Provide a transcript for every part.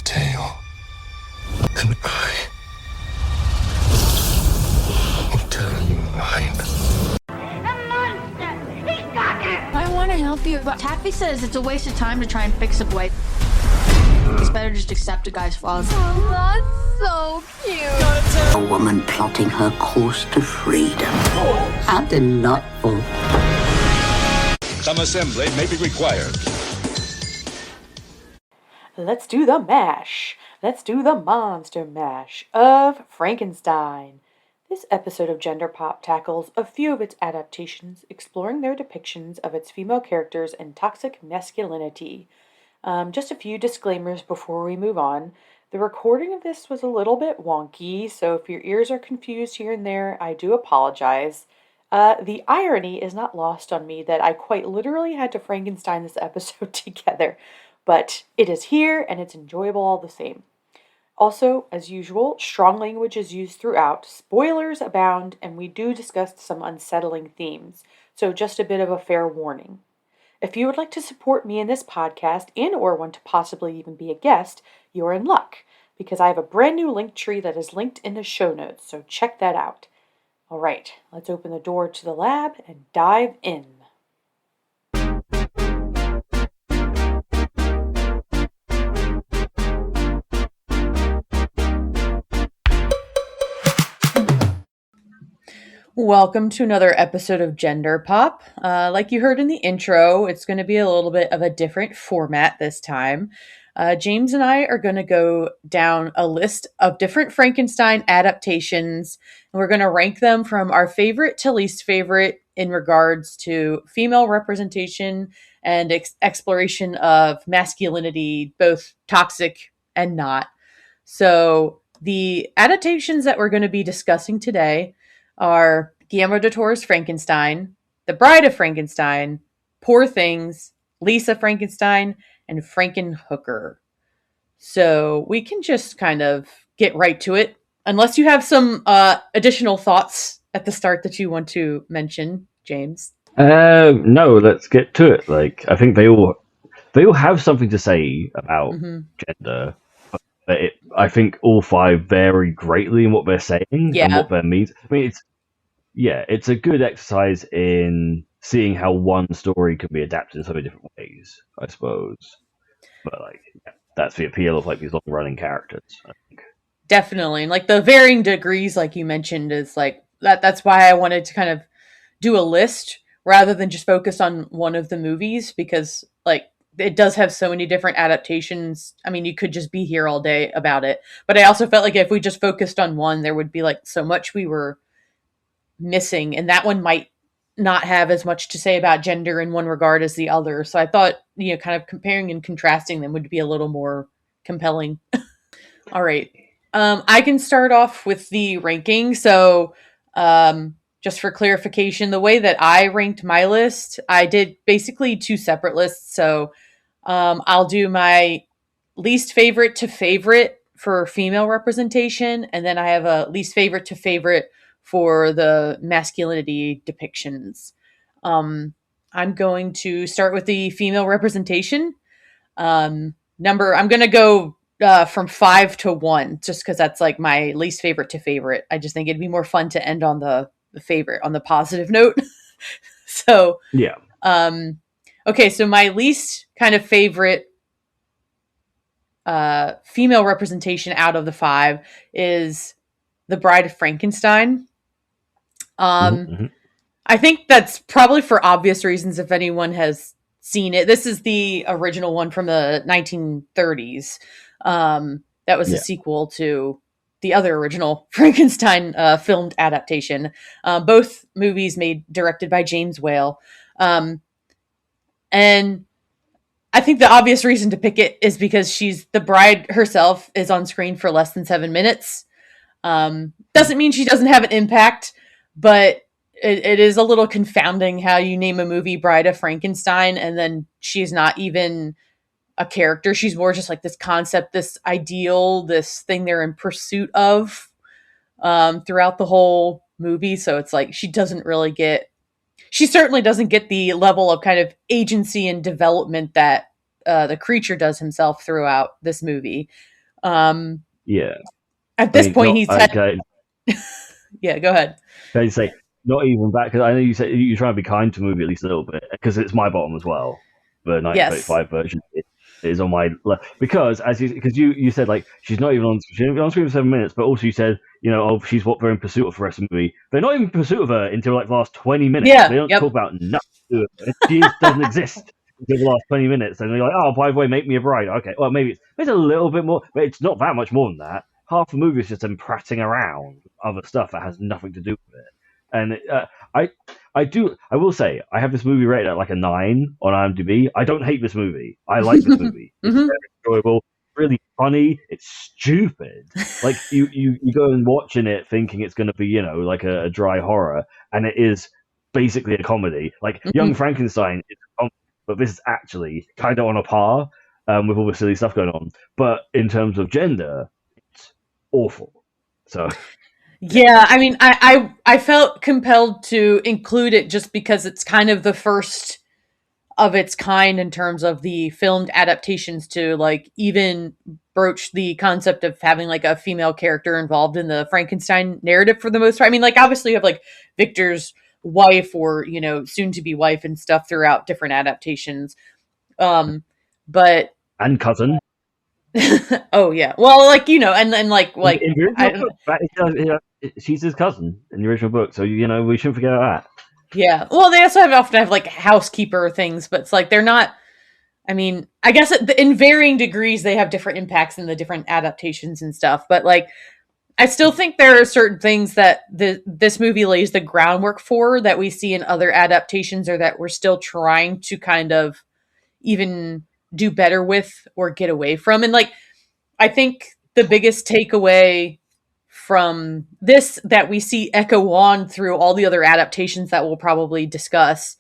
tale. And I will tell you mine. I want to help you, but Taffy says it's a waste of time to try and fix a boy. It's better just accept a guy's flaws. Oh, that's so cute. A woman plotting her course to freedom. How delightful. Some assembly may be required. Let's do the mash. Let's do the monster mash of Frankenstein. This episode of Gender Pop tackles a few of its adaptations, exploring their depictions of its female characters and toxic masculinity. Just a few disclaimers before we move on. The recording of this was a little bit wonky, so if your ears are confused here and there, I do apologize. The irony is not lost on me that I quite literally had to Frankenstein this episode together, but it is here and it's enjoyable all the same. Also, as usual, strong language is used throughout, spoilers abound, and we do discuss some unsettling themes, so just a bit of a fair warning. If you would like to support me in this podcast and or want to possibly even be a guest, you're in luck, because I have a brand new link tree that is linked in the show notes, so check that out. Alright, let's open the door to the lab and dive in. Welcome to another episode of Gender Pop. Like you heard in the intro, it's going to be a little bit of a different format this time. James and I are going to go down a list of different Frankenstein adaptations, and we're going to rank them from our favorite to least favorite in regards to female representation and exploration of masculinity, both toxic and not. So the adaptations that we're going to be discussing today are Guillermo del Toro's Frankenstein, The Bride of Frankenstein, Poor Things, Lisa Frankenstein, and Frankenhooker. So we can just kind of get right to it, unless you have some additional thoughts at the start that you want to mention, James. No, let's get to it. Like, I think they all have something to say about gender. But I think all five vary greatly in what they're saying and what that means. I mean, it's a good exercise in seeing how one story can be adapted in so many different ways, I suppose. But that's the appeal of these long-running characters, I think. Definitely, and the varying degrees, like you mentioned, is that's why I wanted to kind of do a list rather than just focus on one of the movies, because it does have so many different adaptations. I mean, you could just be here all day about it. But I also felt like if we just focused on one, there would be so much we were missing. And that one might not have as much to say about gender in one regard as the other. So I thought, kind of comparing and contrasting them would be a little more compelling. All right. I can start off with the ranking. So just for clarification, the way that I ranked my list, I did basically two separate lists. So I'll do my least favorite to favorite for female representation, and then I have a least favorite to favorite for the masculinity depictions. I'm going to start with the female representation. I'm going to go from 5 to 1, just because that's my least favorite to favorite. I just think it'd be more fun to end on the favorite, on the positive note. So yeah. Okay, so my least kind of favorite female representation out of the 5 is The Bride of Frankenstein. I think that's probably for obvious reasons if anyone has seen it. This is the original one from the 1930s. That was a sequel to the other original Frankenstein filmed adaptation. Both movies directed by James Whale. And I think the obvious reason to pick it is because the bride herself is on screen for less than 7 minutes. Doesn't mean she doesn't have an impact, but it is a little confounding how you name a movie Bride of Frankenstein and then she's not even a character. She's more just this concept, this ideal, this thing they're in pursuit of throughout the whole movie. So it's she certainly doesn't get the level of kind of agency and development that the creature does himself throughout this movie. Yeah. At this point, he's had. Yeah, go ahead. Can I say not even that? Because I know you said you're trying to be kind to the movie at least a little bit, because it's my bottom as well. The 1935 version is on my left because you said like she's not even on screen for 7 minutes, but also you said she's what they're in pursuit of for the rest of the movie. They're not even in pursuit of her until like the last 20 minutes. Yeah, they don't talk about nothing. She doesn't exist until the last 20 minutes, and they're like, oh, by the way, make me a bride. Okay, well maybe it's a little bit more, but it's not that much more than that. Half the movie is just them prattling around other stuff that has nothing to do with it. And I will say, I have this movie rated at like a 9 on IMDb. I don't hate this movie. I like this movie. It's very enjoyable, really funny. It's stupid. Like you go and watching it thinking it's going to be like a dry horror, and it is basically a comedy. Like Young Frankenstein is a comedy, but this is actually kind of on a par with all the silly stuff going on. But in terms of gender, it's awful. So. Yeah, I mean, I felt compelled to include it just because it's kind of the first of its kind in terms of the filmed adaptations to like even broach the concept of having like a female character involved in the Frankenstein narrative for the most part. I mean, like obviously you have like Victor's wife or soon to be wife and stuff throughout different adaptations, but and cousin. Oh yeah, well, like and like in the original book, she's his cousin in the original book, so we shouldn't forget that. Yeah, well, they also often have like housekeeper things, but it's like they're not. I mean, I guess in varying degrees they have different impacts in the different adaptations and stuff. But like, I still think there are certain things that this movie lays the groundwork for that we see in other adaptations, or that we're still trying to kind of even do better with or get away from. And like, I think the biggest takeaway from this that we see echo on through all the other adaptations that we'll probably discuss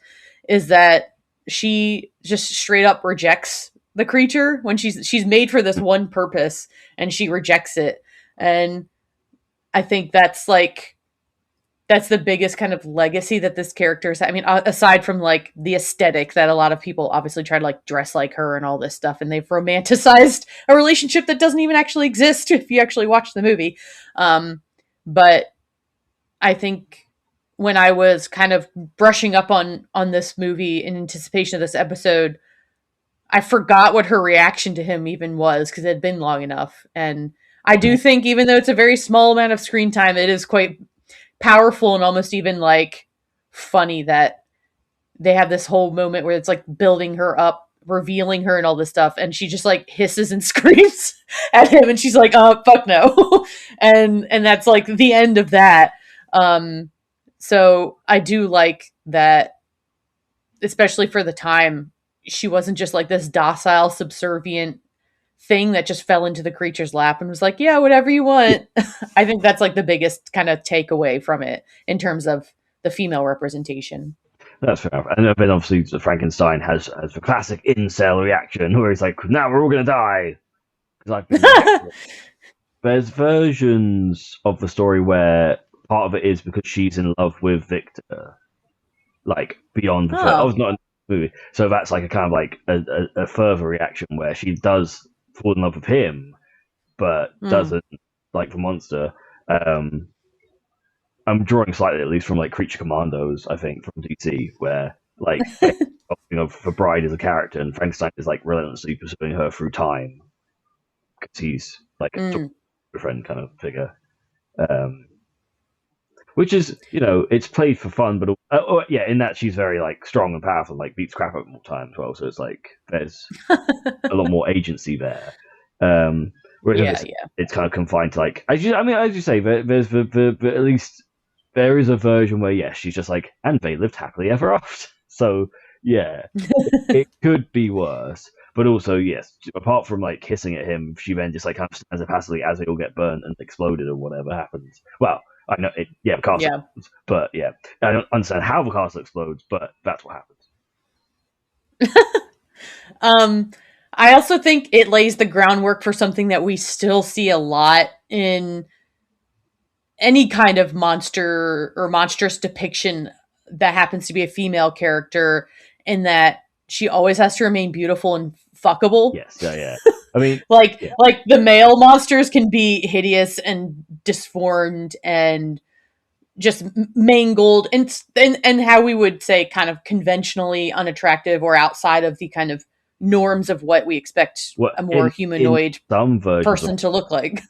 is that she just straight up rejects the creature when she's made for this one purpose, and she rejects it. And I think that's the biggest kind of legacy that this character is. I mean, aside from like the aesthetic that a lot of people obviously try to like dress like her and all this stuff, and they've romanticized a relationship that doesn't even actually exist if you actually watch the movie. But I think when I was kind of brushing up on this movie in anticipation of this episode, I forgot what her reaction to him even was, because it had been long enough. And I do think, even though it's a very small amount of screen time, it is quite powerful and almost even like funny that they have this whole moment where it's like building her up, revealing her and all this stuff, and she just like hisses and screams at him, and she's like, fuck no. and that's like the end of that. So I do like that, especially for the time, she wasn't just like this docile, subservient thing that just fell into the creature's lap and was like, yeah, whatever you want. I think that's like the biggest kind of takeaway from it in terms of the female representation. That's fair enough. And then obviously the Frankenstein has the classic incel reaction where he's like, now we're all going to die. There's versions of the story where part of it is because she's in love with Victor, like beyond the I was not in the movie. So that's like a kind of like a further reaction where she does fall in love with him, but doesn't like the monster. I'm drawing slightly, at least, from like Creature Commandos, I think, from DC, where like the bride is a character, and Frankenstein is like relentlessly pursuing her through time because he's like a friend kind of figure. Which is, it's played for fun, but in that she's very like strong and powerful, like beats crap out all the time as well. So it's like there's a lot more agency there. Whereas it's kind of confined to like, as you say, there's at least there is a version where yes, she's just like, and they lived happily ever after. So yeah, it could be worse. But also, yes, apart from like hissing at him, she then just like kind of stands there passively as they all get burnt and exploded or whatever happens. Well, I know it. Yeah, the castle explodes, but yeah, I don't understand how the castle explodes, but that's what happens. I also think it lays the groundwork for something that we still see a lot in any kind of monster or monstrous depiction that happens to be a female character, in that she always has to remain beautiful and fuckable. Yes, yeah. I mean, like the male monsters can be hideous and disformed and just mangled and how we would say kind of conventionally unattractive or outside of the kind of norms of what we expect a more humanoid person to look like.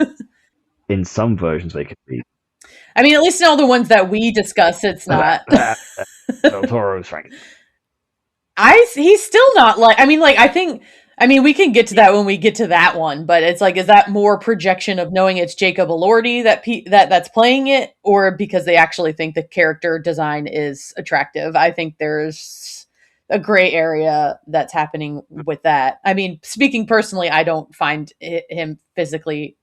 In some versions, they could be. I mean, at least in all the ones that we discuss, it's not. Del Toro's Frank. He's still not like. I mean, we can get to that when we get to that one, but it's like, is that more projection of knowing it's Jacob Elordi that's playing it, or because they actually think the character design is attractive? I think there's a gray area that's happening with that. I mean, speaking personally, I don't find him physically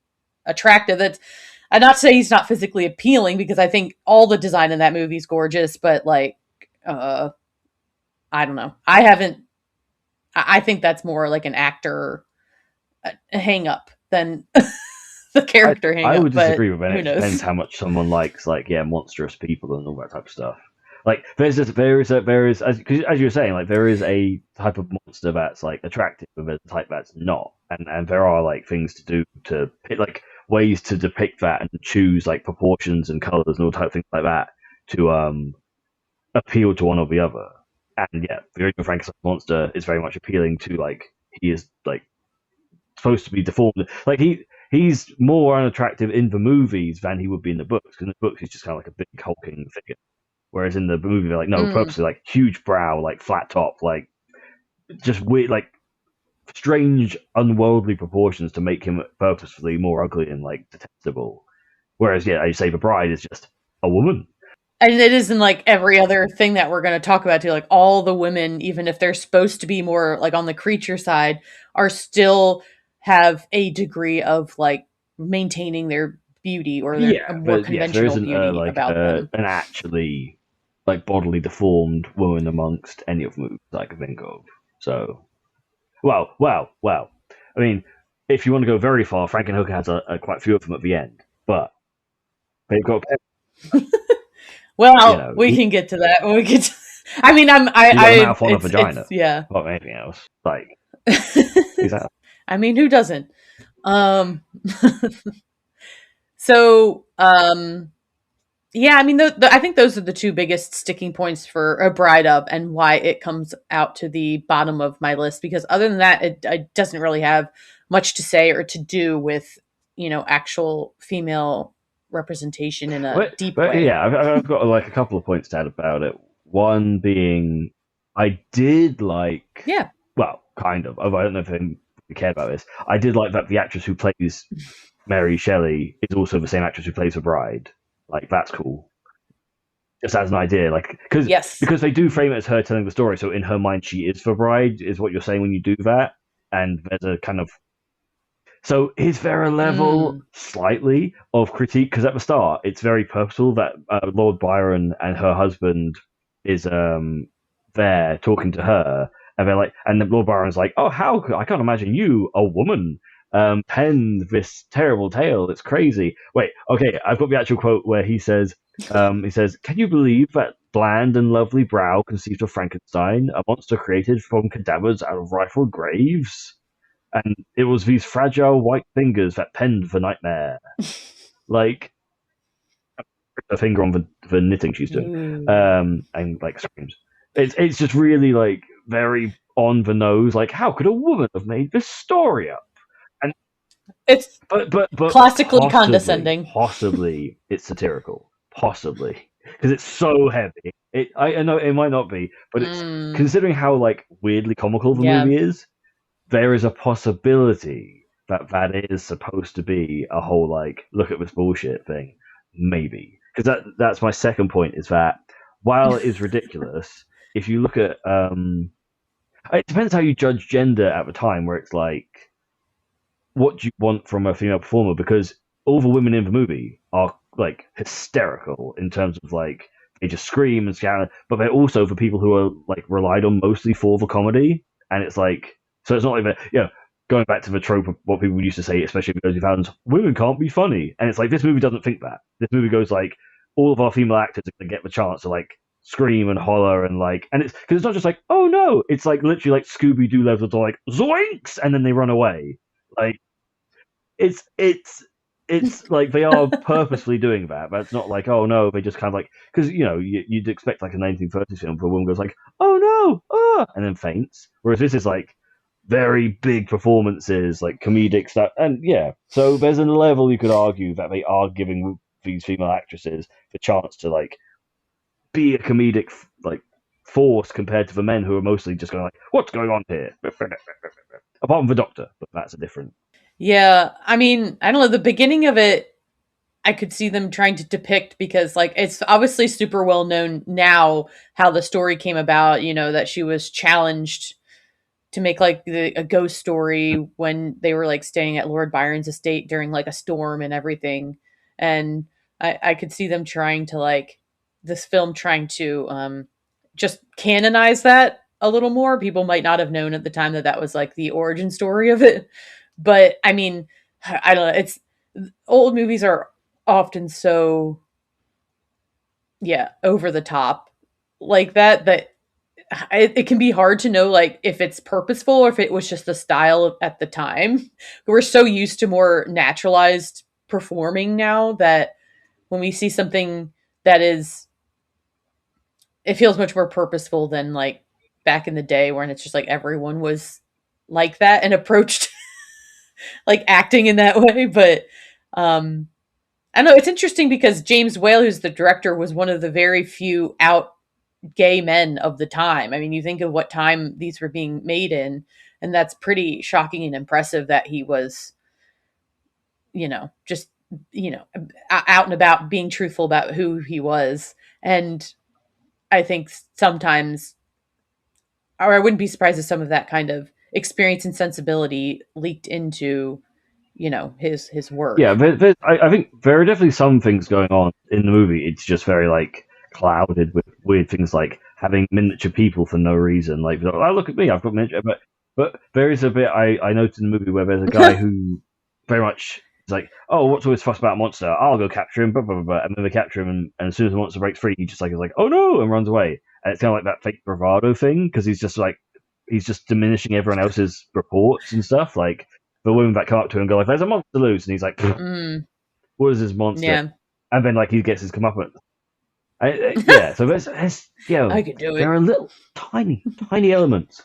attractive. I'm not saying he's not physically appealing, because I think all the design in that movie is gorgeous, but like, I don't know. I think that's more like an actor hang up than the character hang up. I would disagree with Ben. It knows? Depends how much someone likes, monstrous people and all that type of stuff. Like, there is, as you were saying, like, there is a type of monster that's like attractive, but there's a type that's not, and there are like things to do to like ways to depict that and choose like proportions and colors and all type of things like that to appeal to one or the other. And yeah, the original Frankenstein monster is very much appealing to, like, he is like supposed to be deformed. Like, he's more unattractive in the movies than he would be in the books, because in the books he's just kind of like a big hulking figure. Whereas in the movie they're like, no, purposely like huge brow, like flat top, like just weird, like strange, unworldly proportions to make him purposefully more ugly and like detestable. Whereas, yeah, as you say, the bride is just a woman. And it isn't like every other thing that we're going to talk about too. Like, all the women, even if they're supposed to be more like on the creature side, are still have a degree of like maintaining their beauty or their more conventional beauty about them. An actually like bodily deformed woman amongst any of the movies I can think of. So, well. I mean, if you want to go very far, Frankenhooker has quite a few of them at the end, but they've got. Well, we can get to that when we get to... I mean, a mouth on a vagina. Yeah. Not anything else. Like, exactly. I mean, who doesn't? So, yeah, I mean, I think those are the two biggest sticking points for A Bride Of, and why it comes out to the bottom of my list, because other than that, it doesn't really have much to say or to do with, actual female representation in a deep way. Yeah, I've got like a couple of points to add about it. One being, I did like, well, kind of. I don't know if you care about this. I did like that the actress who plays Mary Shelley is also the same actress who plays the bride. Like, that's cool. Just as an idea, like, because they do frame it as her telling the story, so in her mind she is the bride, is what you're saying when you do that, and there's a kind of. So is there a level slightly of critique? Because at the start, it's very purposeful that Lord Byron and her husband is there talking to her, and they're like, and Lord Byron's like, "Oh, I can't imagine you, a woman, penned this terrible tale. It's crazy." Wait, okay, I've got the actual quote where he says, "Can you believe that bland and lovely brow conceived of Frankenstein, a monster created from cadavers out of rifled graves? And it was these fragile white fingers that penned the nightmare." Like, a finger on the knitting she's doing, and like screams. It's just really like very on the nose. Like, how could a woman have made this story up? And it's but classically condescending. Possibly it's satirical. Possibly, because it's so heavy. I know it might not be, but it's considering how like weirdly comical the movie is. There is a possibility that is supposed to be a whole, like, look at this bullshit thing. Maybe. Because that's my second point, is that while it is ridiculous, if you look at... it depends how you judge gender at the time, where it's like, what do you want from a female performer? Because all the women in the movie are, like, hysterical in terms of, like, they just scream and scout, but they're also the people who are, like, relied on mostly for the comedy. And it's like... So it's not like that, going back to the trope of what people used to say, especially in the early 2000s, women can't be funny. And it's like, this movie doesn't think that. This movie goes like, all of our female actors are going to get the chance to like scream and holler and like, and it's because it's not just like, oh no, it's like literally like Scooby-Doo levels of like, zoinks, and then they run away. Like it's like they are purposefully doing that, but it's not like, oh no, they just kind of like, because you'd expect like a 1930s film where a woman goes like, oh no, and then faints, whereas this is like very big performances, like comedic stuff, and yeah, so there's a level you could argue that they are giving these female actresses the chance to like be a comedic like force compared to the men who are mostly just going like, what's going on here? Apart from the Doctor, but that's a different. Yeah, I mean, I don't know. The beginning of it, I could see them trying to depict, because like it's obviously super well known now how the story came about. That she was challenged to make like a ghost story when they were like staying at Lord Byron's estate during like a storm and everything. And I could see them trying to like this film trying to just canonize that a little more. People might not have known at the time that that was like the origin story of it. But I mean, I don't know. It's old movies are often so, yeah, over the top like that it can be hard to know like if it's purposeful or if it was just the style at the time. We're so used to more naturalized performing now that when we see something that is, it feels much more purposeful than like back in the day when it's just like everyone was like that and approached like acting in that way. But I don't know, it's interesting because James Whale, who's the director, was one of the very few out gay men of the time. I mean, you think of what time these were being made in, and that's pretty shocking and impressive that he was, just, out and about being truthful about who he was. And I think sometimes, or I wouldn't be surprised if some of that kind of experience and sensibility leaked into, his work. Yeah, I think there are definitely some things going on in the movie. It's just very like clouded with weird things like having miniature people for no reason. Like, oh, look at me, I've got miniature. But there is a bit I noticed in the movie where there's a guy who very much is like, oh, what's always fuss about a monster? I'll go capture him, blah, blah, blah, blah. And then they capture him, and as soon as the monster breaks free, he just like is like, oh no, and runs away. And it's kind of like that fake bravado thing because he's just diminishing everyone else's reports and stuff. Like the women that come up to him and go like, "There's a monster loose," and he's like, "What is this monster?" Yeah. And then like he gets his comeuppance. Yeah, so there's I could do it. There are little tiny elements,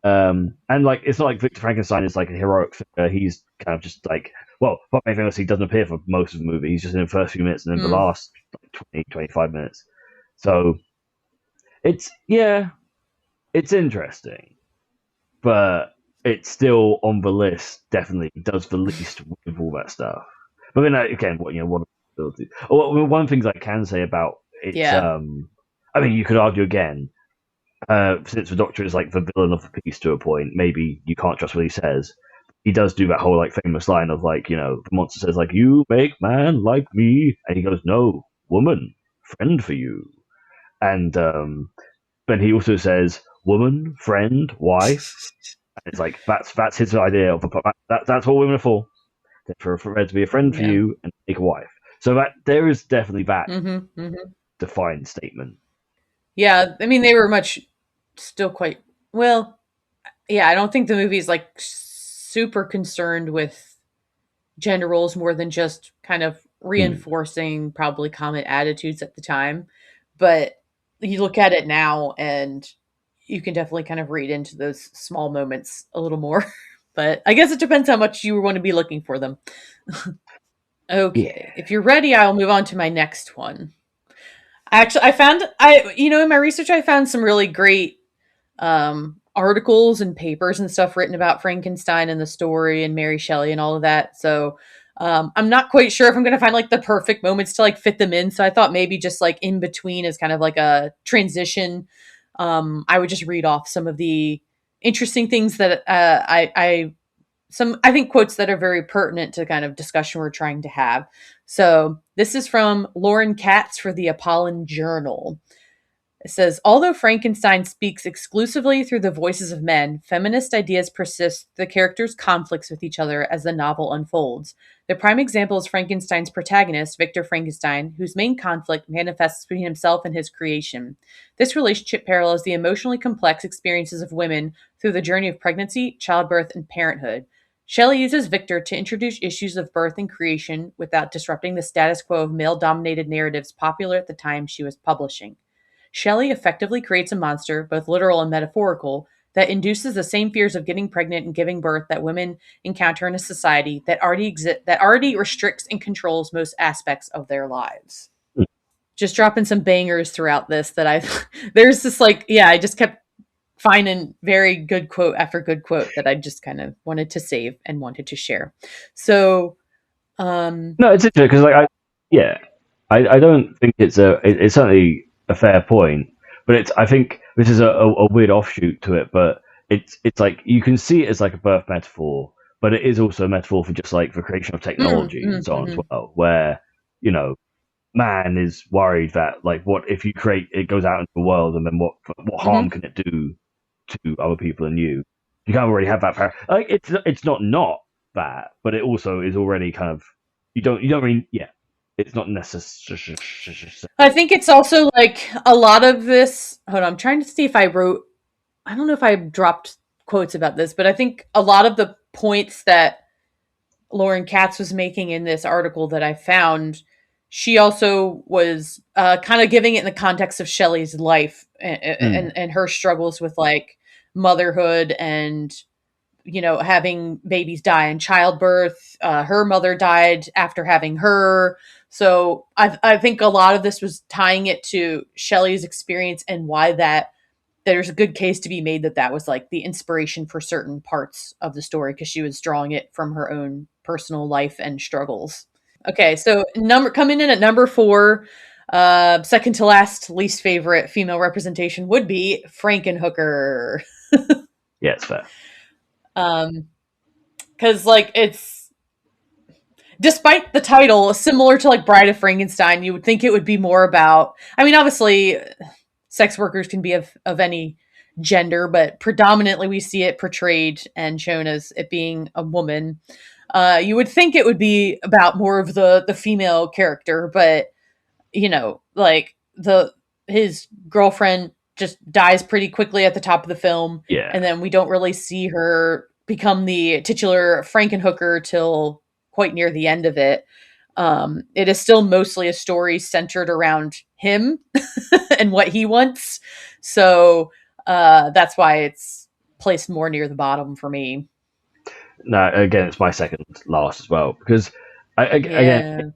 and like it's not like Victor Frankenstein is like a heroic figure. He's kind of just like, well, what anything else, he doesn't appear for most of the movie. He's just in the first few minutes and then the last like 20-25 minutes. So it's interesting, but it's still on the list. Definitely does the least with all that stuff. But then again, what one of the things I can say about it's, I mean, you could argue again, since the Doctor is like the villain of the piece to a point, maybe you can't trust what he says. He does do that whole like famous line of like, the monster says like, "You make man like me," and he goes, "No, woman, friend for you." And then he also says, "Woman, friend, wife." And it's like that's his idea of that's what women are for. They're for there to be a friend for you and take a wife. So that there is definitely that defined statement. Yeah, I mean, they were still quite well. Yeah, I don't think the movie is like super concerned with gender roles more than just kind of reinforcing probably common attitudes at the time. But you look at it now and you can definitely kind of read into those small moments a little more. But I guess it depends how much you want to be looking for them. Okay, if you're ready, I'll move on to my next one. Actually, in my research, I found some really great articles and papers and stuff written about Frankenstein and the story and Mary Shelley and all of that. So I'm not quite sure if I'm going to find like the perfect moments to like fit them in. So I thought maybe just like in between is kind of like a transition. I would just read off some of the interesting things that I think quotes that are very pertinent to the kind of discussion we're trying to have. So this is from Lauren Katz for the Apollon Journal. It says, although Frankenstein speaks exclusively through the voices of men, feminist ideas persist the characters' conflicts with each other as the novel unfolds. The prime example is Frankenstein's protagonist, Victor Frankenstein, whose main conflict manifests between himself and his creation. This relationship parallels the emotionally complex experiences of women through the journey of pregnancy, childbirth, and parenthood. Shelley uses Victor to introduce issues of birth and creation without disrupting the status quo of male-dominated narratives popular at the time she was publishing. Shelley effectively creates a monster, both literal and metaphorical, that induces the same fears of getting pregnant and giving birth that women encounter in a society that already restricts and controls most aspects of their lives. Just dropping some bangers throughout this that there's this I just kept finding very good quote after good quote that I just kind of wanted to save and wanted to share. So, no, it's interesting because I don't think it's certainly a fair point, but I think this is a weird offshoot to it, but it's like you can see it as like a birth metaphor, but it is also a metaphor for just like the creation of technology and so on as well, where, you know, man is worried that like, what if you create it goes out into the world, and then what harm can it do to other people and you kind of already have that power. Like it's not that, but it also is already kind of you don't really it's not necessary. I think it's also like a lot of this. Hold on, I'm trying to see if I don't know if I dropped quotes about this, but I think a lot of the points that Lauren Katz was making in this article that I found, she also was kind of giving it in the context of Shelley's life and her struggles with like motherhood and, you know, having babies die in childbirth. Her mother died after having her. So I think a lot of this was tying it to Shelley's experience and why there's a good case to be made that was like the inspiration for certain parts of the story, because she was drawing it from her own personal life and struggles. Okay, so coming in at number 4, second to last, least favorite female representation would be Frankenhooker. Yeah, it's fair. Because like it's, despite the title, similar to like Bride of Frankenstein, you would think it would be more about. I mean, obviously, sex workers can be of any gender, but predominantly we see it portrayed and shown as it being a woman. You would think it would be about more of the female character, but you know, like his girlfriend just dies pretty quickly at the top of the film. Yeah. And then we don't really see her become the titular Frankenhooker till quite near the end of it. It is still mostly a story centered around him and what he wants. So that's why it's placed more near the bottom for me. No, again, it's my second last as well, because again,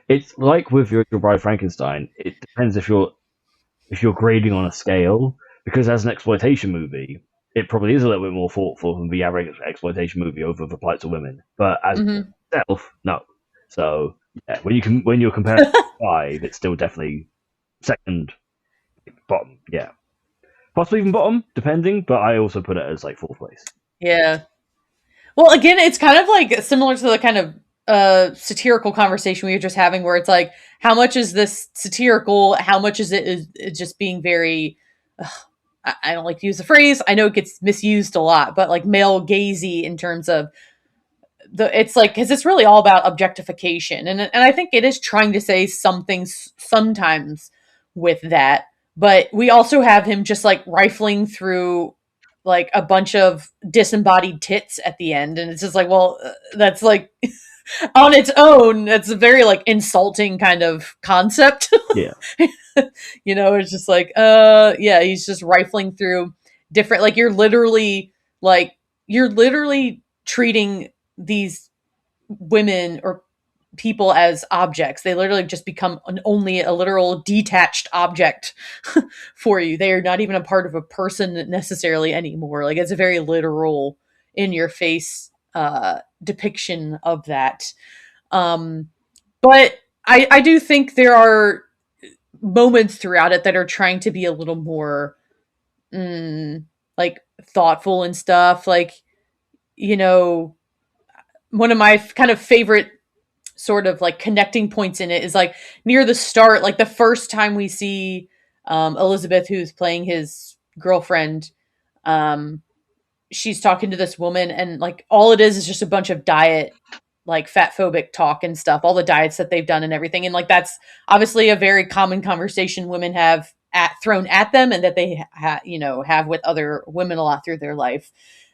it's like with your Bride Frankenstein. It depends if you're grading on a scale, because as an exploitation movie, it probably is a little bit more thoughtful than the average exploitation movie over the plights of women. But as itself, no. So yeah, when you're comparing 5, it's still definitely second, bottom. Yeah, possibly even bottom, depending. But I also put it as like 4th place. Yeah. Well, again, it's kind of like similar to the kind of satirical conversation we were just having, where it's like, how much is this satirical? How much is it just being very, I don't like to use the phrase, I know it gets misused a lot, but like male gazy in terms of it's like, because it's really all about objectification. And I think it is trying to say something sometimes with that, but we also have him just like rifling through like a bunch of disembodied tits at the end. And it's just like, well, that's like on its own, that's a very like insulting kind of concept. Yeah. You know, it's just like, he's just rifling through different, like you're literally treating these women or people as objects. They literally just become only a literal detached object for you. They are not even a part of a person necessarily anymore. Like it's a very literal, in your face depiction of that. But I do think there are moments throughout it that are trying to be a little more like thoughtful and stuff. Like, you know, one of my kind of favorite sort of like connecting points in it is like near the start, like the first time we see Elizabeth, who's playing his girlfriend. She's talking to this woman, and like all it is just a bunch of diet, like fat phobic talk and stuff, all the diets that they've done and everything. And like, that's obviously a very common conversation women have thrown at them, and that they have with other women a lot through their life.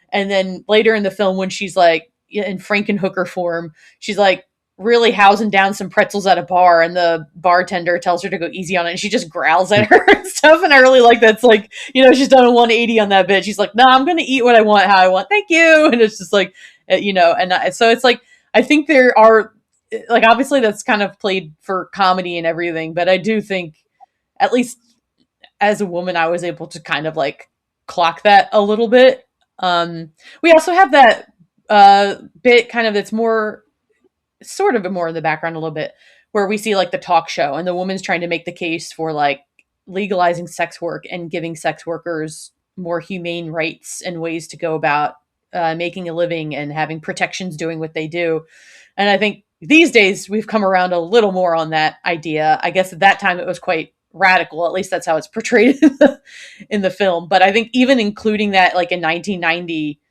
And then later in the film, when she's like, in Frankenhooker form. She's like really housing down some pretzels at a bar, and the bartender tells her to go easy on it, and she just growls at her and stuff. And I really like that's like, she's done a 180 on that bit. She's like, no, I'm gonna eat what I want, how I want, thank you. And it's just like, and so it's like, I think there are, like, obviously that's kind of played for comedy and everything, but I do think, at least as a woman, I was able to kind of like clock that a little bit. We also have that bit kind of that's more sort of more in the background a little bit, where we see like the talk show and the woman's trying to make the case for like legalizing sex work and giving sex workers more humane rights and ways to go about making a living and having protections doing what they do. And I think these days we've come around a little more on that idea. I guess at that time it was quite radical. At least that's how it's portrayed in the film. But I think even including that like in 1990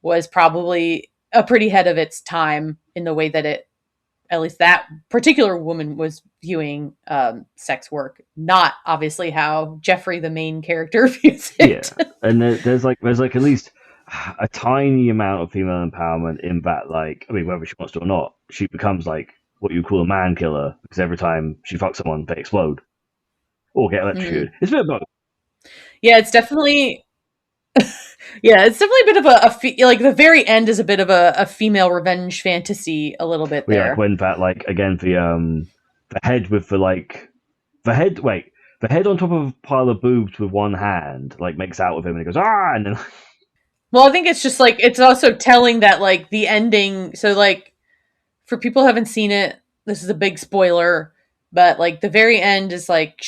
was probably a pretty head of its time in the way that at least that particular woman was viewing sex work, not obviously how Jeffrey, the main character, views it. Yeah, and there's like at least a tiny amount of female empowerment in that, like, I mean, whether she wants to or not, she becomes like what you call a man killer, because every time she fucks someone, they explode or get electrocuted. It's a bit of both. Yeah, it's definitely. Yeah, it's definitely a bit of like the very end is a bit of a female revenge fantasy a little bit there. Yeah, like when that, like, again, the head with the head on top of a pile of boobs with one hand, like, makes out with him and he goes, ah, and then. Well, I think it's just like, it's also telling that like the ending. So like for people who haven't seen it, this is a big spoiler, but like the very end is like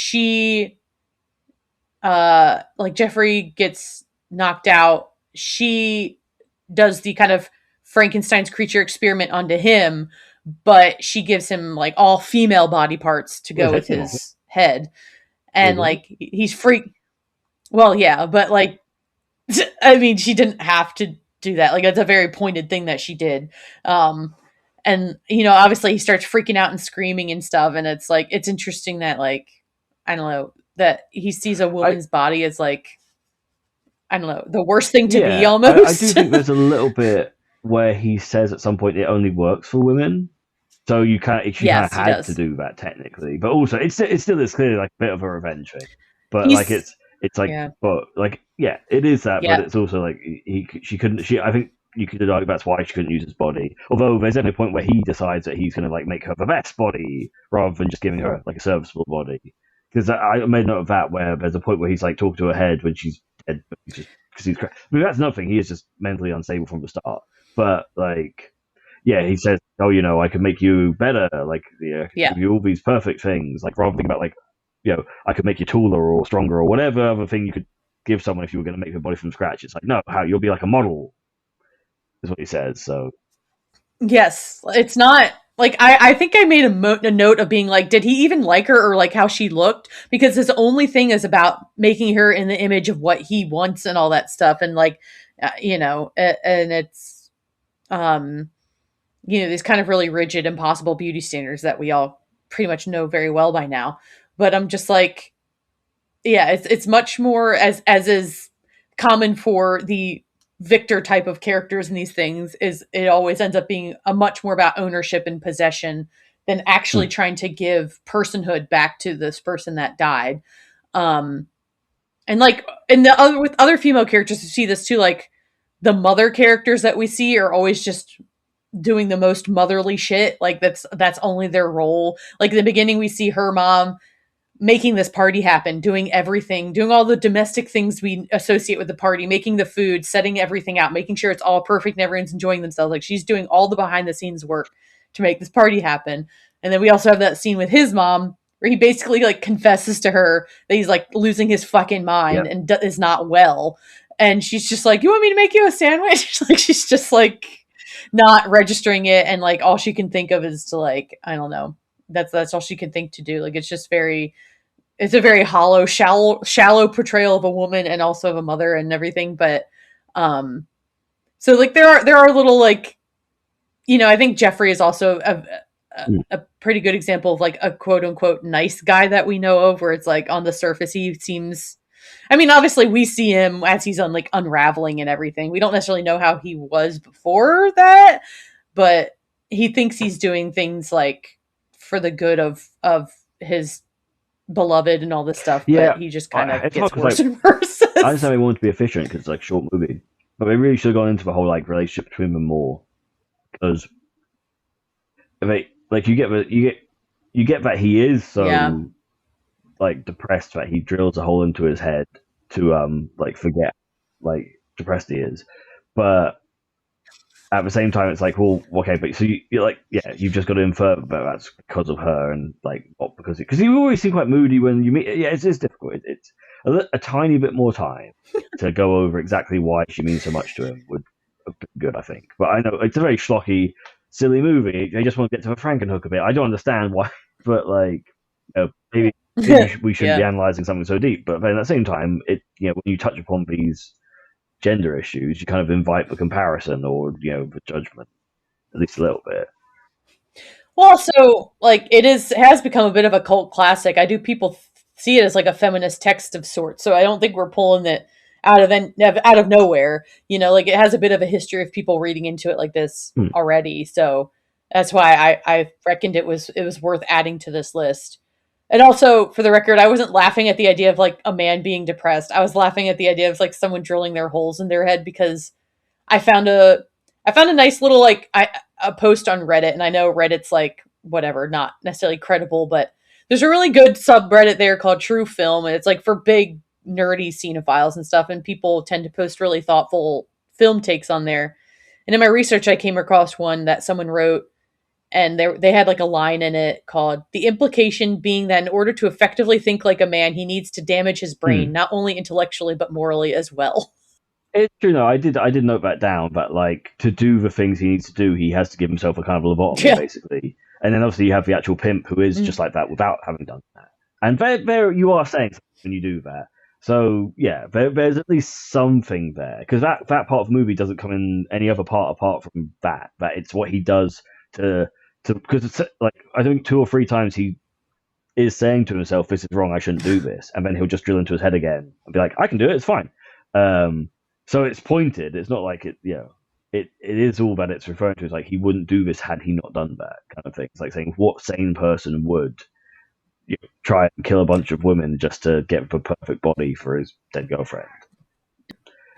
like Jeffrey gets knocked out. She does the kind of Frankenstein's creature experiment onto him, but she gives him like all female body parts to go with his head. And like he's well, yeah, but like, I mean, she didn't have to do that. Like, it's a very pointed thing that she did. And obviously he starts freaking out and screaming and stuff. And it's like, it's interesting that, like, I don't know, that he sees a woman's body as like, I don't know, the worst thing to be almost. I do think there's a little bit where he says at some point it only works for women. So she kind of had to do that technically, but also it still is clearly like a bit of a revenge thing. But like it's like, but like, yeah, it is that, but it's also like I think you could argue that's why she couldn't use his body. Although there's definitely a point where he decides that he's going to like make her the best body rather than just giving her like a serviceable body. Because I made note of that, where there's a point where he's like talking to her head when she's dead, because he's. I mean, that's nothing. He is just mentally unstable from the start. But like, yeah, he says, "Oh, I can make you better. Like, give you all these perfect things. Like, rather than think about like, I could make you taller or stronger or whatever other thing you could give someone if you were going to make your body from scratch. It's like, no, you'll be like a model." Is what he says. So, yes, it's not. Like, I think I made a note of being like, did he even like her, or like how she looked? Because his only thing is about making her in the image of what he wants and all that stuff. And like, and it's, these kind of really rigid, impossible beauty standards that we all pretty much know very well by now. But I'm just like, yeah, it's much more as is common for the Victor type of characters in these things, is it always ends up being a much more about ownership and possession than actually trying to give personhood back to this person that died. And like with other female characters, you see this too, like the mother characters that we see are always just doing the most motherly shit. Like that's only their role. Like in the beginning, we see her mom making this party happen, doing everything, doing all the domestic things we associate with the party, making the food, setting everything out, making sure it's all perfect and everyone's enjoying themselves. Like, she's doing all the behind the scenes work to make this party happen. And then we also have that scene with his mom where he basically like confesses to her that he's like losing his fucking mind and is not well. And she's just like, "You want me to make you a sandwich?" Like, she's just like not registering it. And like, all she can think of is to like, I don't know. That's all she can think to do. Like, it's just it's a very hollow, shallow portrayal of a woman and also of a mother and everything. But, so like there are little like, I think Jeffrey is also a pretty good example of like a quote unquote nice guy that we know of, where it's like on the surface he seems I mean, obviously we see him as he's like unraveling and everything. We don't necessarily know how he was before that, but he thinks he's doing things like for the good of his beloved and all this stuff, Yeah, but he just kind of it's gets hard 'cause, worse like, and worse. I understand they wanted to be efficient because it's like a short movie, but they really should have gone into the whole like relationship between them more because like you get that he is so Yeah. like depressed that he drills a hole into his head to like forget like depressed he is, but at the same time it's like, well, okay, but so you're like, yeah, you've just got to infer that that's because of her and like not because you always seem quite moody when you meet. Yeah, it's difficult. It's a tiny bit more time to go over exactly why she means so much to him would have been good, I think. But I know it's a very schlocky, silly movie. They just want to get to the Frankenhook a bit. I don't understand why, but like, maybe we shouldn't be analyzing something so deep. But then at the same time, when you touch upon these gender issues, you kind of invite the comparison or the judgment, at least a little bit. Well, so like it has become a bit of a cult classic. I do people see it as like a feminist text of sorts, so I don't think we're pulling it out of nowhere. Like it has a bit of a history of people reading into it like this already. So that's why I reckoned it was worth adding to this list. And also, for the record, I wasn't laughing at the idea of like a man being depressed. I was laughing at the idea of like someone drilling their holes in their head because I found a nice little like a post on Reddit, and I know Reddit's like whatever, not necessarily credible, but there's a really good subreddit there called True Film, and it's like for big nerdy cinephiles and stuff, and people tend to post really thoughtful film takes on there. And in my research, I came across one that someone wrote, and they had like a line in it called "The implication being that in order to effectively think like a man, he needs to damage his brain, not only intellectually but morally as well." It's true. No, I did note that down. But like to do the things he needs to do, he has to give himself a kind of lobotomy, basically. And then obviously you have the actual pimp who is just like that without having done that. And there you are saying something when you do that. So yeah, there's at least something there because that part of the movie doesn't come in any other part apart from that. That it's what he does to because it's like I think 2 or 3 times he is saying to himself, "This is wrong. I shouldn't do this," and then he'll just drill into his head again and be like, "I can do it. It's fine." So it's pointed. It's not like it. It is all that it's referring to. Is like he wouldn't do this had he not done that kind of thing. It's like saying what sane person would try and kill a bunch of women just to get the perfect body for his dead girlfriend.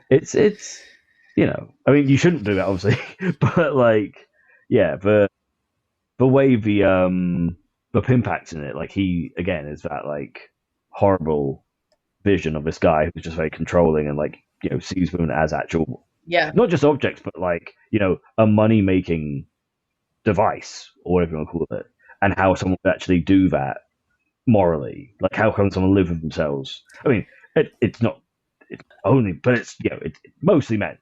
It's I mean, you shouldn't do that, obviously, but like, yeah, the way the pimp acts in it, like he again is that like horrible vision of this guy who's just very controlling and like sees women as actual not just objects but like a money making device or whatever you want to call it, and how someone would actually do that morally. Like how can someone live with themselves? I mean, it's not it's only, but it's it's mostly men.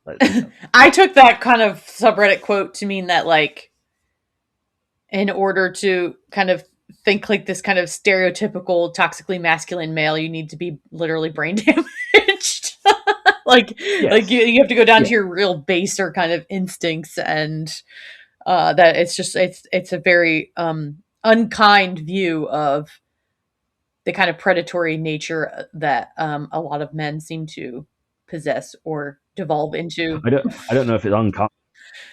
I took that kind of subreddit quote to mean that like in order to kind of think like this kind of stereotypical toxically masculine male, you need to be literally brain damaged. like you have to go down to your real baser kind of instincts, and that it's a very unkind view of the kind of predatory nature that a lot of men seem to possess or devolve into. I don't know if it's unkind.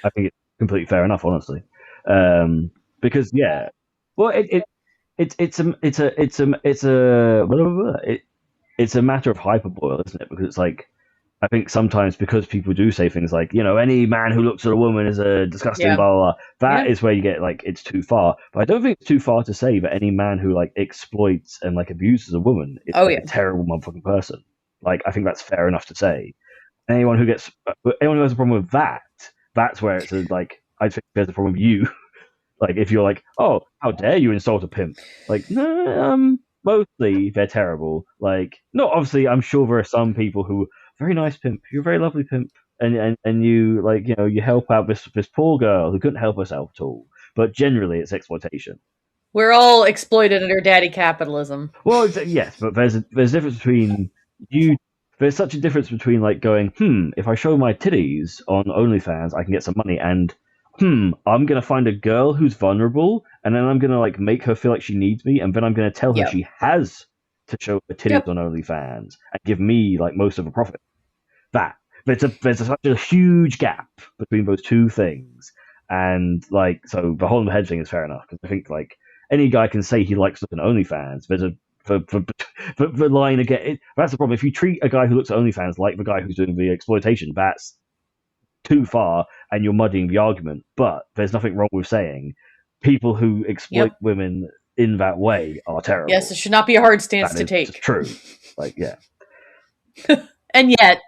I think it's completely fair enough, honestly. Because well, it's a matter of hyperboil, isn't it? Because it's like I think sometimes because people do say things like any man who looks at a woman is a disgusting blah blah blah. That is where you get like it's too far. But I don't think it's too far to say that any man who like exploits and like abuses a woman is a terrible motherfucking person. Like I think that's fair enough to say. Anyone who has a problem with that, that's where it's like I think there's a problem with you. Like if you're like, oh, how dare you insult a pimp? Like, no, mostly they're terrible. Like, no, obviously, I'm sure there are some people who very nice pimp. You're a very lovely pimp, and you like you help out this poor girl who couldn't help herself at all. But generally, it's exploitation. We're all exploited under daddy capitalism. Well, yes, but there's a difference between you. There's such a difference between like going, if I show my titties on OnlyFans, I can get some money, and I'm gonna find a girl who's vulnerable, and then I'm gonna like make her feel like she needs me, and then I'm gonna tell her she has to show her titties Yep. on OnlyFans and give me like most of a profit. There's such a huge gap between those two things, and like so the whole head thing is fair enough because I think like any guy can say he likes looking at OnlyFans. There's a the line again. That's the problem. If you treat a guy who looks at OnlyFans like the guy who's doing the exploitation, that's too far, and you're muddying the argument. But there's nothing wrong with saying people who exploit women in that way are terrible. Yes, it should not be a hard stance to take. True. Like, yeah. And yet.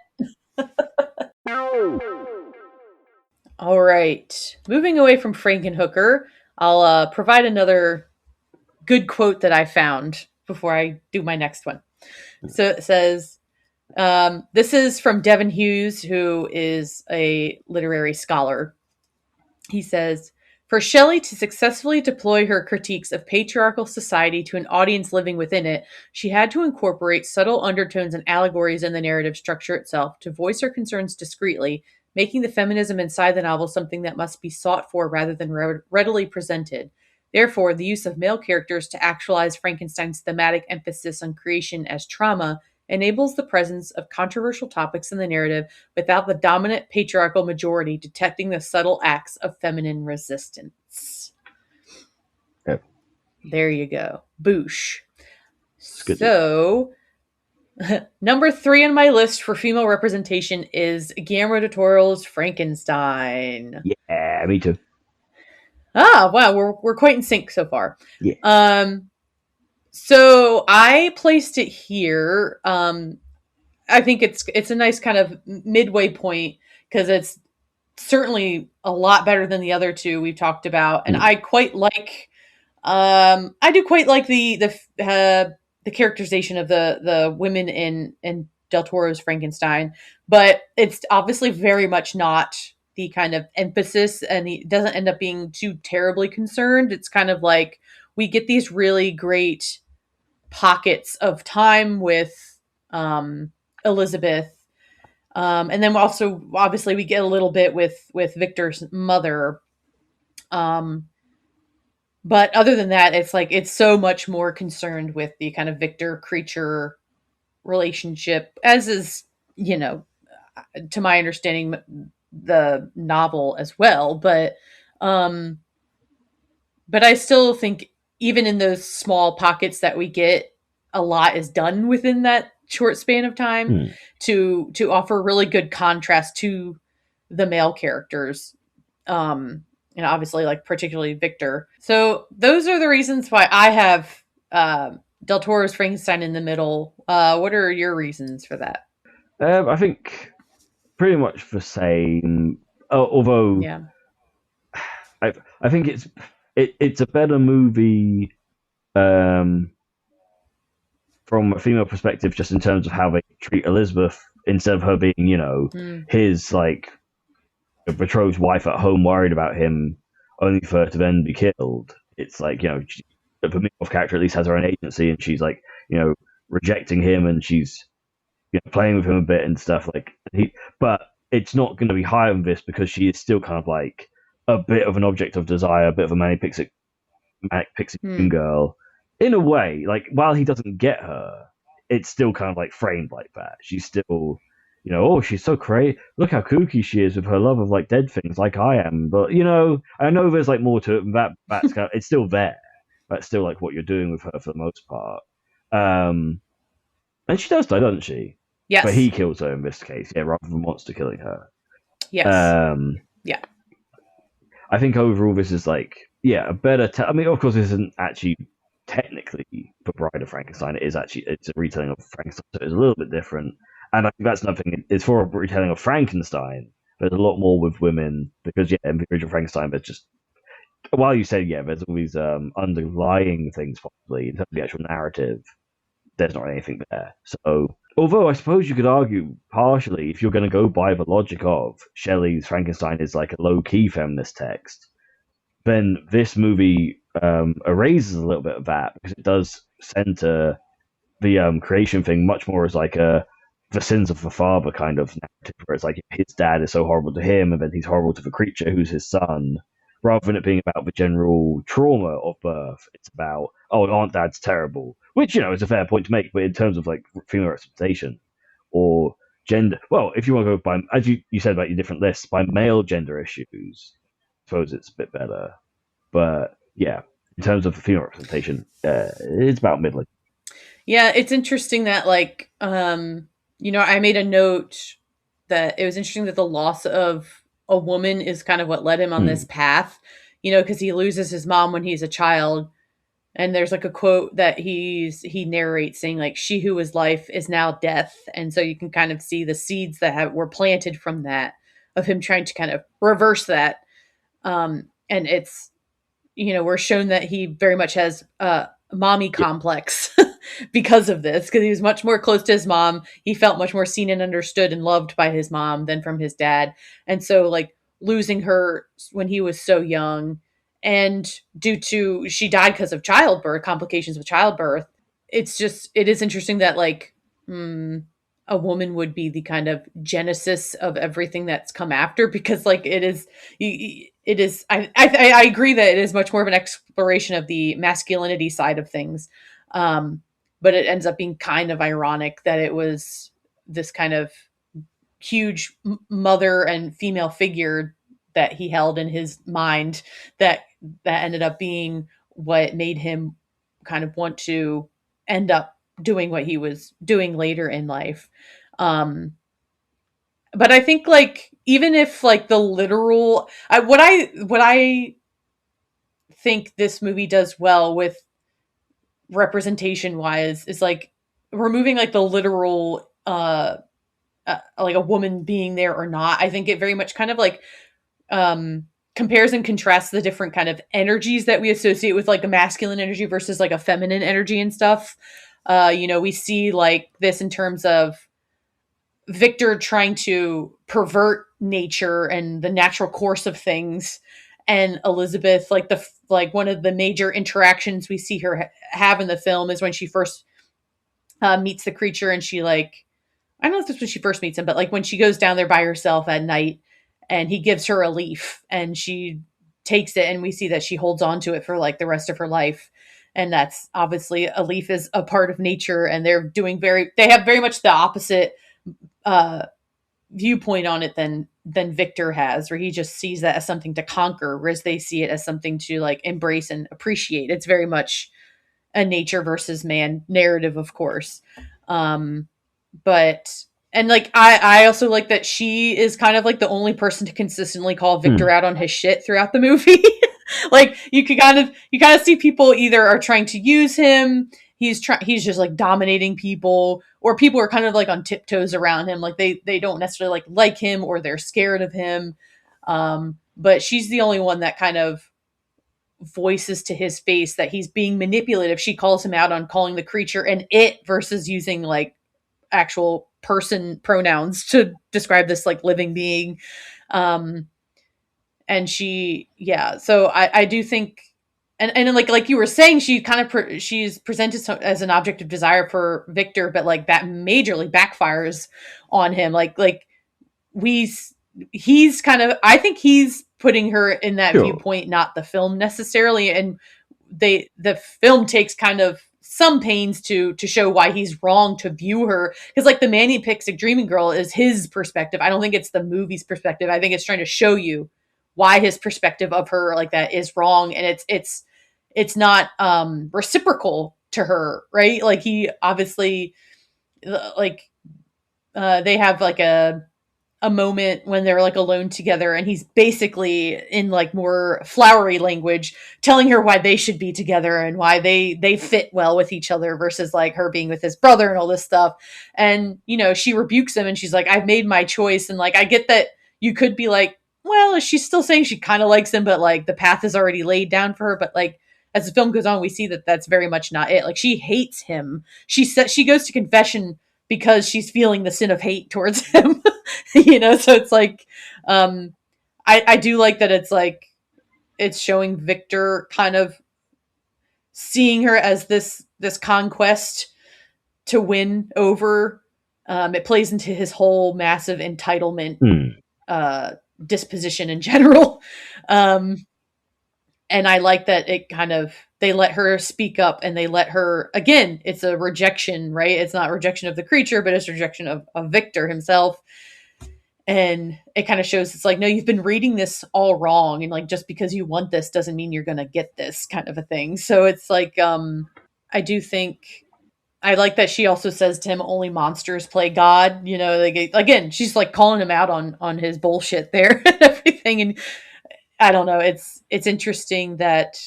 All right. Moving away from Frankenhooker, I'll provide another good quote that I found before I do my next one. So it says, this is from Devin Hughes, who is a literary scholar. He says, for Shelley to successfully deploy her critiques of patriarchal society to an audience living within it, she had to incorporate subtle undertones and allegories in the narrative structure itself to voice her concerns discreetly, making the feminism inside the novel something that must be sought for rather than readily presented. Therefore, the use of male characters to actualize Frankenstein's thematic emphasis on creation as trauma enables the presence of controversial topics in the narrative without the dominant patriarchal majority detecting the subtle acts of feminine resistance. Okay. There you go. Boosh. So, number 3 on my list for female representation is Guillermo del Toro's Frankenstein. Yeah, me too. Ah, wow, we're quite in sync so far. Yeah. So I placed it here. I think it's a nice kind of midway point because it's certainly a lot better than the other two we've talked about, and I quite like. I do quite like the characterization of the women in Del Toro's Frankenstein, but it's obviously very much not the kind of emphasis, and he doesn't end up being too terribly concerned. It's kind of like we get these really great pockets of time with Elizabeth, and then also obviously we get a little bit with Victor's mother. But other than that, it's like it's so much more concerned with the kind of Victor creature relationship, as is, to my understanding, the novel as well. But I still think even in those small pockets that we get, a lot is done within that short span of time to offer really good contrast to the male characters. And obviously, like, particularly Victor. So those are the reasons why I have Del Toro's Frankenstein in the middle. What are your reasons for that? I think pretty much the same. Although, I think it's a better movie from a female perspective, just in terms of how they treat Elizabeth, instead of her being, his like betrothed wife at home, worried about him, only for her to then be killed. It's like, the female character at least has her own agency, and she's like, rejecting him, and she's playing with him a bit and stuff. Like, but it's not going to be higher than this because she is still kind of like a bit of an object of desire, a bit of a manic pixie dream girl, in a way. Like, while he doesn't get her, it's still kind of like framed like that. She's still, oh, she's so crazy. Look how kooky she is with her love of like dead things, like I am. But I know there's like more to it. And that's kind of, it's still there. That's still like what you're doing with her for the most part. And she does die, doesn't she? Yes. But he kills her in this case, rather than monster killing her. Yes. Yeah. I think overall this is like, a better. I mean, of course, this isn't actually technically the Bride of Frankenstein. It's a retelling of Frankenstein, so it's a little bit different. And I think that's nothing. It's for a retelling of Frankenstein. There's a lot more with women because, in the original Frankenstein, there's just, while you say, there's all these underlying things possibly in terms of the actual narrative, there's not anything there. So, although I suppose you could argue partially, if you're going to go by the logic of Shelley's Frankenstein is like a low-key feminist text, then this movie erases a little bit of that because it does center the creation thing much more as like the sins of the father kind of narrative, where it's like his dad is so horrible to him, and then he's horrible to the creature who's his son. rather than it being about the general trauma of birth. It's about, oh, Aunt Dad's terrible, which, is a fair point to make, but in terms of like female representation or gender, well, if you want to go by, as you said about your different lists, by male gender issues, I suppose it's a bit better. But yeah, in terms of female representation, it's about middling. Yeah, it's interesting that I made a note that it was interesting that the loss of a woman is kind of what led him on this path, because he loses his mom when he's a child. And there's like a quote that he narrates saying like, she who was life is now death. And so you can kind of see the seeds that were planted from that, of him trying to kind of reverse that. And it's, we're shown that he very much has a mommy complex because of this, because he was much more close to his mom. He felt much more seen and understood and loved by his mom than from his dad. And so like losing her when he was so young, and she died because of childbirth, complications with childbirth. It is interesting that like, a woman would be the kind of genesis of everything that's come after, because like it is, I agree that it is much more of an exploration of the masculinity side of things. But it ends up being kind of ironic that it was this kind of huge mother and female figure that he held in his mind that ended up being what made him kind of want to end up doing what he was doing later in life. But I think like, even if like the literal, what I think this movie does well with representation wise is like removing like the literal, like a woman being there or not. I think it very much kind of like, compares and contrasts the different kind of energies that we associate with like a masculine energy versus like a feminine energy and stuff. We see like this in terms of Victor trying to pervert nature and the natural course of things, and Elizabeth, like one of the major interactions we see her have in the film is when she first meets the creature, and she like, I don't know if this is when she first meets him, but like when she goes down there by herself at night and he gives her a leaf and she takes it, and we see that she holds on to it for like the rest of her life. And that's obviously, a leaf is a part of nature, and they have very much the opposite viewpoint on it than Victor has, where he just sees that as something to conquer, whereas they see it as something to like embrace and appreciate. It's very much a nature versus man narrative, of course. But and like I also like that she is kind of like the only person to consistently call Victor out on his shit throughout the movie. Like you kind of see people either are trying to use him, he's just like dominating people, or people are kind of like on tiptoes around him, like they don't necessarily like him, or they're scared of him. But she's the only one that kind of voices to his face that he's being manipulative. She calls him out on calling the creature an it versus using like actual person pronouns to describe this like living being. And so I do think, and like you were saying, she kind of she's presented as an object of desire for Victor, but like that majorly backfires on him. He's kind of, I think he's putting her in that viewpoint, not the film necessarily. And the film takes kind of some pains to show why he's wrong to view her, because like the manic-pixie dreaming girl is his perspective. I don't think it's the movie's perspective. I think it's trying to show you why his perspective of her like that is wrong, and it's not reciprocal to her, right? Like he obviously like they have like a moment when they're like alone together, and he's basically in like more flowery language telling her why they should be together and why they fit well with each other, versus like her being with his brother and all this stuff. And she rebukes him, and she's like, I've made my choice. And like I get that you could be like, well, she's still saying she kind of likes him, but like the path is already laid down for her. But like as the film goes on, we see that that's very much not it. Like she hates him. She goes to confession because she's feeling the sin of hate towards him. So it's like, I do like that it's like, it's showing Victor kind of seeing her as this conquest to win over. It plays into his whole massive entitlement disposition in general. And I like that they let her speak up, and they let her, again, it's a rejection, right? It's not rejection of the creature, but it's rejection of Victor himself. And it kind of shows it's like, no, you've been reading this all wrong. And like, just because you want this doesn't mean you're going to get this, kind of a thing. So it's like, I do think, I like that she also says to him, only monsters play God. Like, again, she's like calling him out on his bullshit there and everything. And I don't know. It's interesting that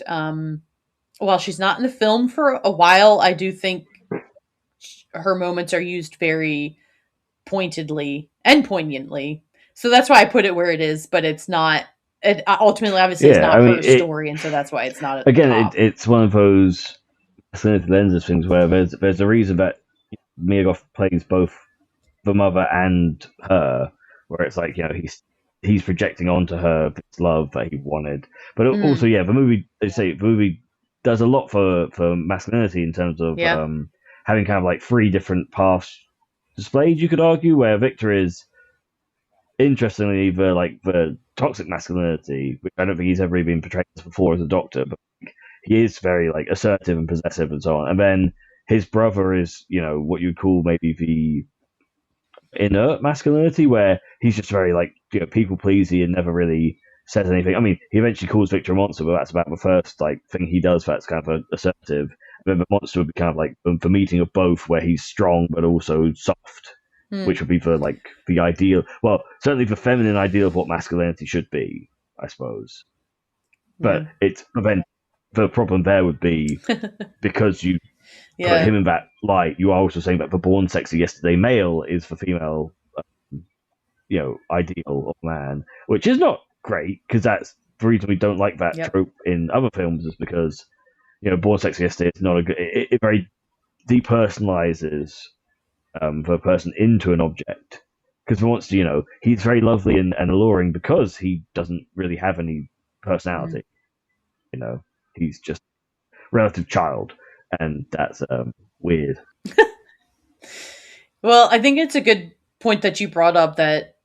while she's not in the film for a while, I do think her moments are used very pointedly and poignantly. So that's why I put it where it is, but it's not. It ultimately, obviously, it's not her story, and so that's why it's not. It's one of those lenses things where there's a reason that Mia Goth plays both the mother and her, where it's like, he's projecting onto her this love that he wanted, but also the movie does a lot for masculinity in terms of having kind of like three different paths displayed, you could argue, where Victor is, interestingly, the toxic masculinity, which I don't think he's ever really been portrayed as before as a doctor, but he is very like assertive and possessive and so on. And then his brother is, what you'd call maybe the inert masculinity, where he's just very like, people pleasy and never really says anything. I mean, he eventually calls Victor a monster, but that's about the first like thing he does that's kind of assertive. And then the monster would be kind of like the meeting of both, where he's strong but also soft, which would be for like the ideal, well, certainly the feminine ideal of what masculinity should be, I suppose. But then the problem there would be, because you put him in that light, you are also saying that the born sexy yesterday male is the female, ideal of man, which is not great, because that's the reason we don't like that trope in other films, is because, born sexy yesterday is not a good, it very depersonalizes the person into an object, because for once, he's very lovely and alluring because he doesn't really have any personality. He's just relative child, and that's weird. Well, I think it's a good point that you brought up, that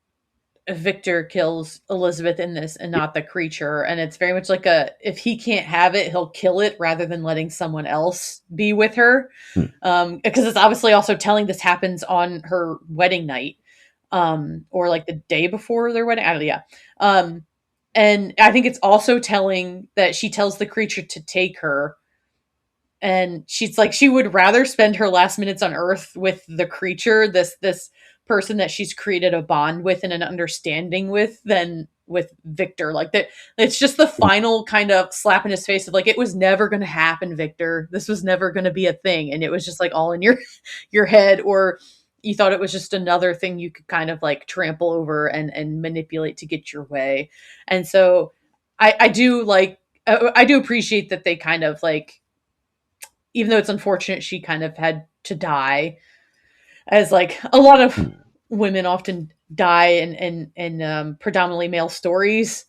Victor kills Elizabeth in this and not the creature, and it's very much like if he can't have it, he'll kill it rather than letting someone else be with her, because it's obviously also telling this happens on her wedding night, or like the day before their wedding. And I think it's also telling that she tells the creature to take her, and she's like, she would rather spend her last minutes on Earth with the creature, this person that she's created a bond with and an understanding with, than with Victor. Like, that, it's just the final kind of slap in his face of like, it was never going to happen, Victor. This was never going to be a thing, and it was just like all in your head, or you thought it was just another thing you could kind of like trample over and manipulate to get your way. And so I do appreciate that they kind of like, even though it's unfortunate she kind of had to die, as like a lot of women often die in predominantly male stories,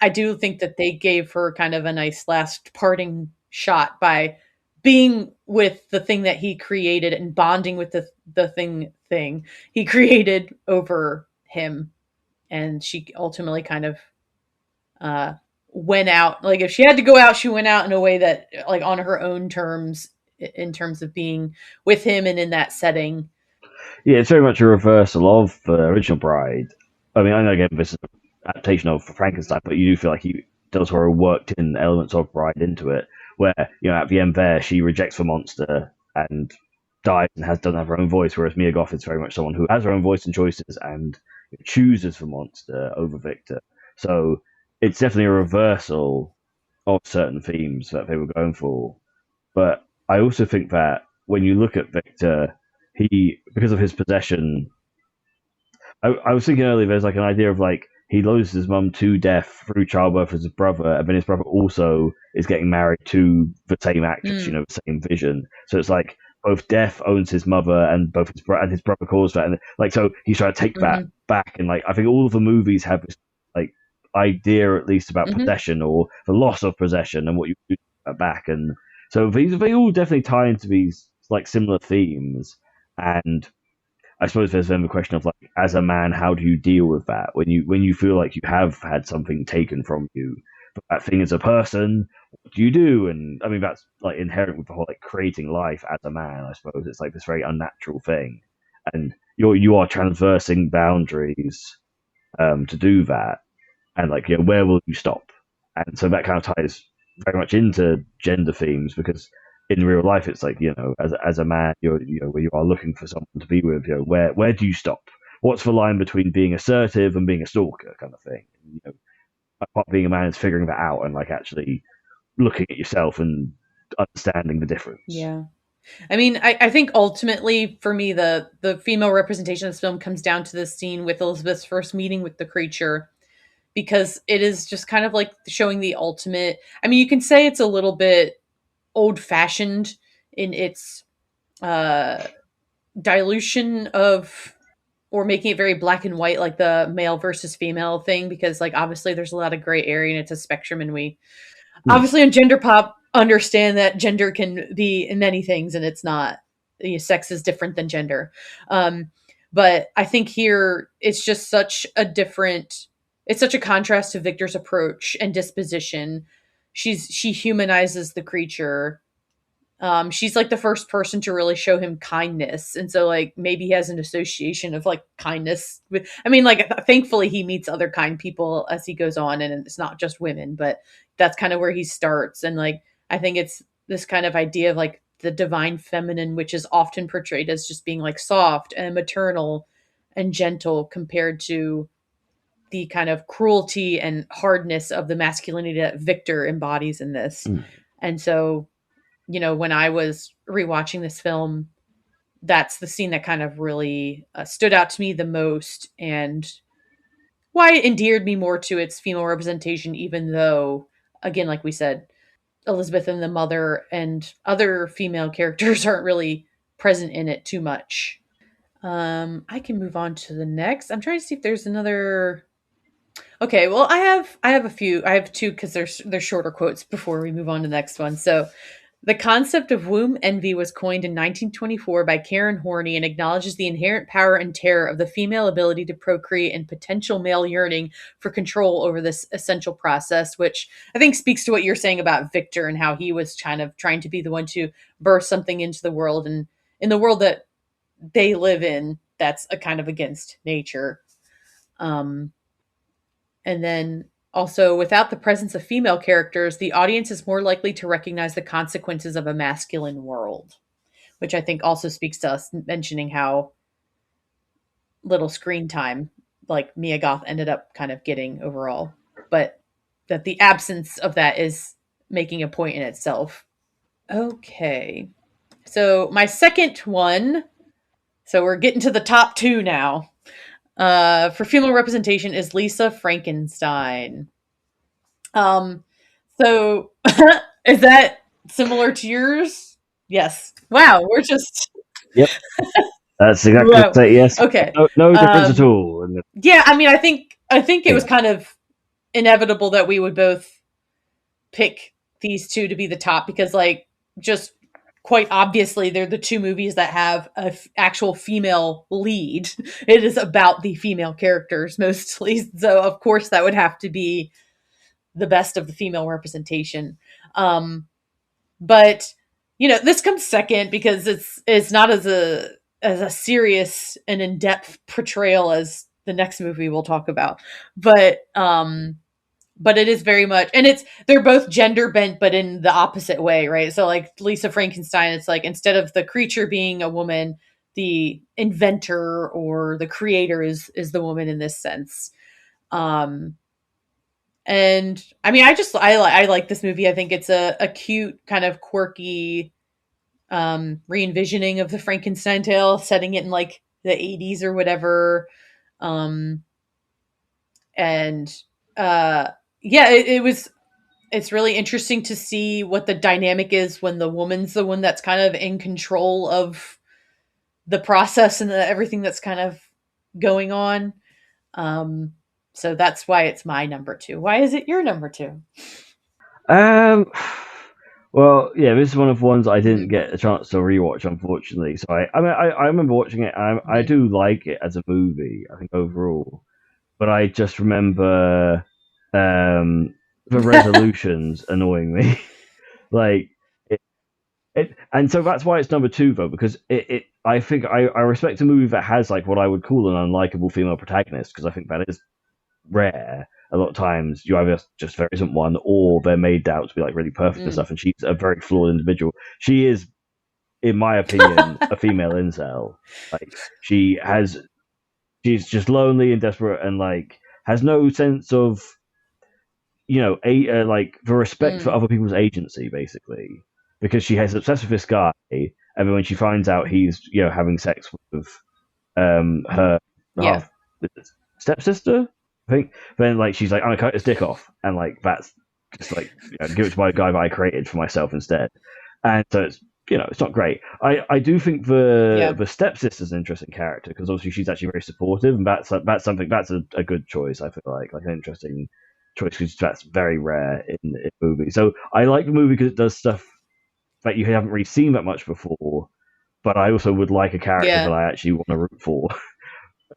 I do think that they gave her kind of a nice last parting shot by being with the thing that he created and bonding with the thing he created over him. And she ultimately kind of went out. Like, if she had to go out, she went out in a way that, like, on her own terms, in terms of being with him and in that setting. Yeah, it's very much a reversal of the original Bride. I mean, I know, again, this is an adaptation of Frankenstein, but you do feel like he does sort of worked in elements of Bride into it, where, at the end there, she rejects the monster and dies and doesn't have her own voice, whereas Mia Goth is very much someone who has her own voice and choices and chooses the monster over Victor. So it's definitely a reversal of certain themes that they were going for. But I also think that when you look at Victor, because of his possession, I was thinking earlier, there's like an idea of like, he loses his mum to death through childbirth as his brother, and then his brother also is getting married to the same actress, the same vision. So it's like both death owns his mother, and both his brother caused that, and like, so he's trying to take that back. And like, I think all of the movies have this like idea, at least, about possession or the loss of possession and what you do back. And so they all definitely tie into these like similar themes. And I suppose there's then the question of like, as a man, how do you deal with that when you feel like you have had something taken from you that thing as a person. What do you do? And I mean, that's like inherent with the whole like creating life as a man. I suppose it's like this very unnatural thing, and you are transversing boundaries to do that, and like where will you stop? And so that kind of ties very much into gender themes because in real life it's like as a man where you are looking for someone to be with, where do you stop? What's the line between being assertive and being a stalker kind of thing? Part of being a man is figuring that out and like actually looking at yourself and understanding the difference. Yeah. I mean, I think ultimately for me, the female representation of this film comes down to this scene with Elizabeth's first meeting with the creature, because it is just kind of like showing the ultimate. I mean, you can say it's a little bit old fashioned in its dilution of, or making it very black and white, like the male versus female thing, because like obviously there's a lot of gray area and it's a spectrum, and we obviously in gender pop understand that gender can be in many things and it's not, sex is different than gender. But I think here it's just such a contrast to Victor's approach and disposition. She humanizes the creature. She's like the first person to really show him kindness. And so like maybe he has an association of like kindness with, I mean, like thankfully he meets other kind people as he goes on, and it's not just women, but that's kind of where he starts. And like, I think it's this kind of idea of like the divine feminine, which is often portrayed as just being like soft and maternal and gentle compared to the kind of cruelty and hardness of the masculinity that Victor embodies in this. And so, when I was rewatching this film, that's the scene that kind of really stood out to me the most, and why it endeared me more to its female representation, even though, again, like we said, Elizabeth and the mother and other female characters aren't really present in it too much. I can move on to the next. I'm trying to see if there's another. Okay, well, I have a few. I have two because they're shorter quotes before we move on to the next one. So, the concept of womb envy was coined in 1924 by Karen Horney and acknowledges the inherent power and terror of the female ability to procreate and potential male yearning for control over this essential process, which I think speaks to what you're saying about Victor and how he was kind of trying to be the one to birth something into the world. And in the world that they live in, that's a kind of against nature. And then also, without the presence of female characters, the audience is more likely to recognize the consequences of a masculine world, which I think also speaks to us mentioning how little screen time like Mia Goth ended up kind of getting overall, but that the absence of that is making a point in itself. Okay. So my second one, so we're getting to the top two now. For female representation is Lisa Frankenstein. So is that similar to yours? Yes. Wow, we're just. Yep. That's exactly wow. Right. Yes. Okay. No difference at all. Yeah, I mean, I think it was kind of inevitable that we would both pick these two to be the top because, like, just quite obviously, they're the two movies that have an actual female lead. It is about the female characters mostly. So, of course, that would have to be the best of the female representation. But, this comes second because it's not as a serious and in-depth portrayal as the next movie we'll talk about. But it is very much, and they're both gender bent, but in the opposite way, right? So like Lisa Frankenstein, it's like instead of the creature being a woman, the inventor or the creator is the woman in this sense. And I mean, I like this movie. I think it's a cute kind of quirky re-envisioning of the Frankenstein tale, setting it in like the 80s or whatever. Yeah, it's really interesting to see what the dynamic is when the woman's the one that's kind of in control of the process and everything that's kind of going on. So that's why it's my number two. Why is it your number two? Well, yeah, this is one of the ones I didn't get a chance to rewatch, unfortunately. So I remember watching it. I do like it as a movie, I think overall, but I just remember the resolutions annoying me. Like and so that's why it's number 2 though, because I think I respect a movie that has like what I would call an unlikable female protagonist, because I think that is rare. A lot of times you either just there isn't one, or they're made out to be like really perfect and stuff, and she's a very flawed individual. She is, in my opinion, a female incel. Like she's just lonely and desperate, and like has no sense of like the respect for other people's agency, basically, because she has obsessed with this guy, and then when she finds out he's having sex with her Yeah. half stepsister, I think, then like she's like, I'm gonna cut his dick off, and like that's just like give it to my guy that I created for myself instead. And so it's it's not great. I do think the stepsister's an interesting character, because obviously she's actually very supportive, and that's something that's a good choice. I feel like an interesting choice, because that's very rare in movies. So I like the movie because it does stuff that you haven't really seen that much before, but I also would like a character that I actually want to root for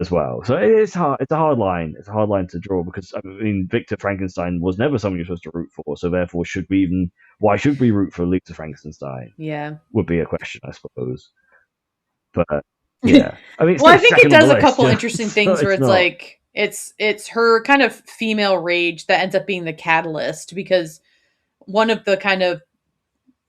as well. So it's hard. It's a hard line. It's a hard line to draw, because I mean, Victor Frankenstein was never someone you're supposed to root for. So therefore, why should we root for Lisa Frankenstein? Yeah, would be a question, I suppose. But yeah, I mean, well, I think it does a couple interesting things where it's like it's her kind of female rage that ends up being the catalyst, because one of the kind of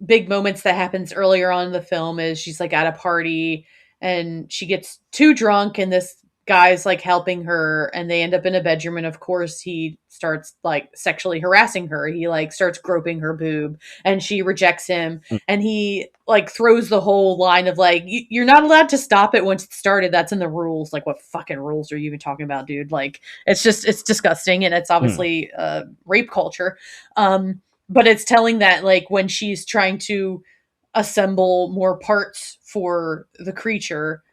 big moments that happens earlier on in the film is she's like at a party and she gets too drunk, and this guy's like helping her, and they end up in a bedroom, and of course he starts like sexually harassing her. He like starts groping her boob, and she rejects him, and he like throws the whole line of like, you're not allowed to stop it once it's started, that's in the rules. Like, what fucking rules are you even talking about, dude? Like, it's disgusting, and it's obviously rape culture. But it's telling that like when she's trying to assemble more parts for the creature,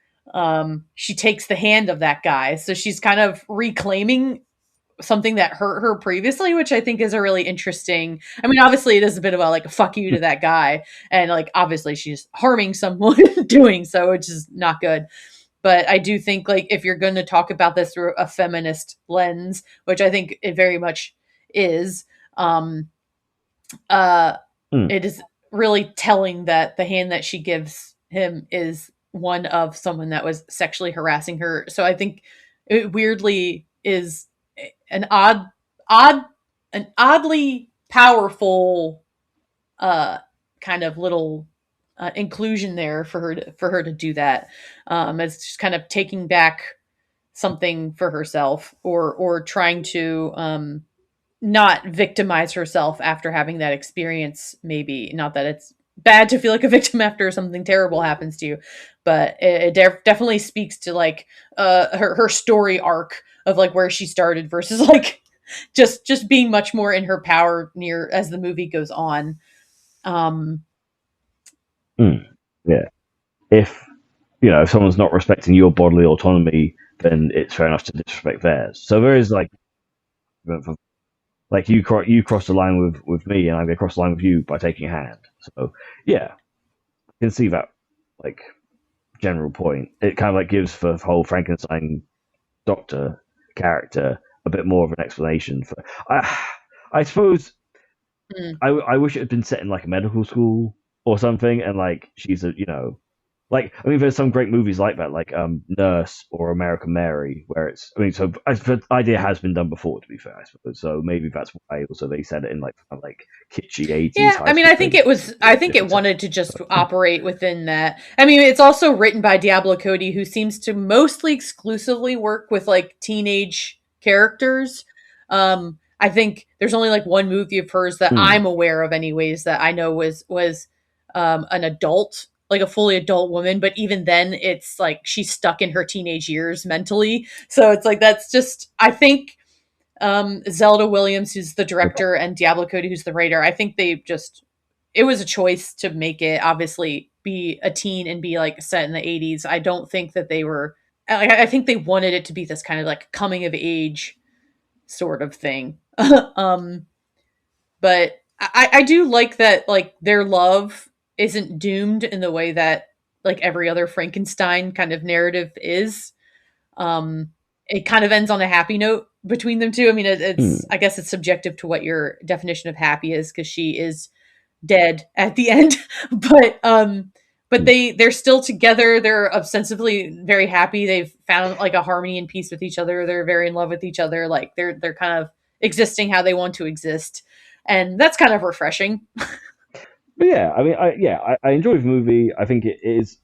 she takes the hand of that guy. So she's kind of reclaiming something that hurt her previously, which I think is a really interesting. I mean, obviously it is a bit of a like a fuck you to that guy, and like obviously she's harming someone doing so, which is not good. But I do think like if you're going to talk about this through a feminist lens, which I think it very much is, it is really telling that the hand that she gives him is one of someone that was sexually harassing her. So I think it weirdly is an oddly powerful kind of little inclusion there for her to do that. It's just kind of taking back something for herself, or trying to not victimize herself after having that experience. Maybe not that it's bad to feel like a victim after something terrible happens to you, but it definitely speaks to like her story arc of like where she started versus like just being much more in her power near as the movie goes on. Yeah, if if someone's not respecting your bodily autonomy, then it's fair enough to disrespect theirs. So there is like you cross the line with me, and I'm gonna cross the line with you by taking a hand. So yeah, I can see that like general point. It kind of like gives the whole Frankenstein doctor character a bit more of an explanation. For I suppose I wish it had been set in like a medical school or something, and like she's a like, I mean, there's some great movies like that, like Nurse or American Mary, where it's, I mean, so the idea has been done before, to be fair, I suppose. So maybe that's why also they said it in like kind of like kitschy 80s. Yeah, I mean, I think it wanted to just operate within that. I mean, it's also written by Diablo Cody, who seems to mostly exclusively work with like teenage characters. I think there's only like one movie of hers that I'm aware of, anyways, that I know was an adult, like a fully adult woman, but even then it's like she's stuck in her teenage years mentally. So it's like, that's just, I think Zelda Williams, who's the director, and Diablo Cody, who's the writer, I think it was a choice to make it obviously be a teen and be like set in the 80s. I don't think that they were, I think they wanted it to be this kind of like coming of age sort of thing. But I do like that, like, their love isn't doomed in the way that like every other Frankenstein kind of narrative is. It kind of ends on a happy note, between them two. I mean, it's I guess it's subjective to what your definition of happy is, because she is dead at the end, but they're still together. They're ostensibly very happy. They've found like a harmony and peace with each other. They're very in love with each other. Like they're kind of existing how they want to exist, and that's kind of refreshing. But yeah, I mean, I enjoy the movie. I think it's.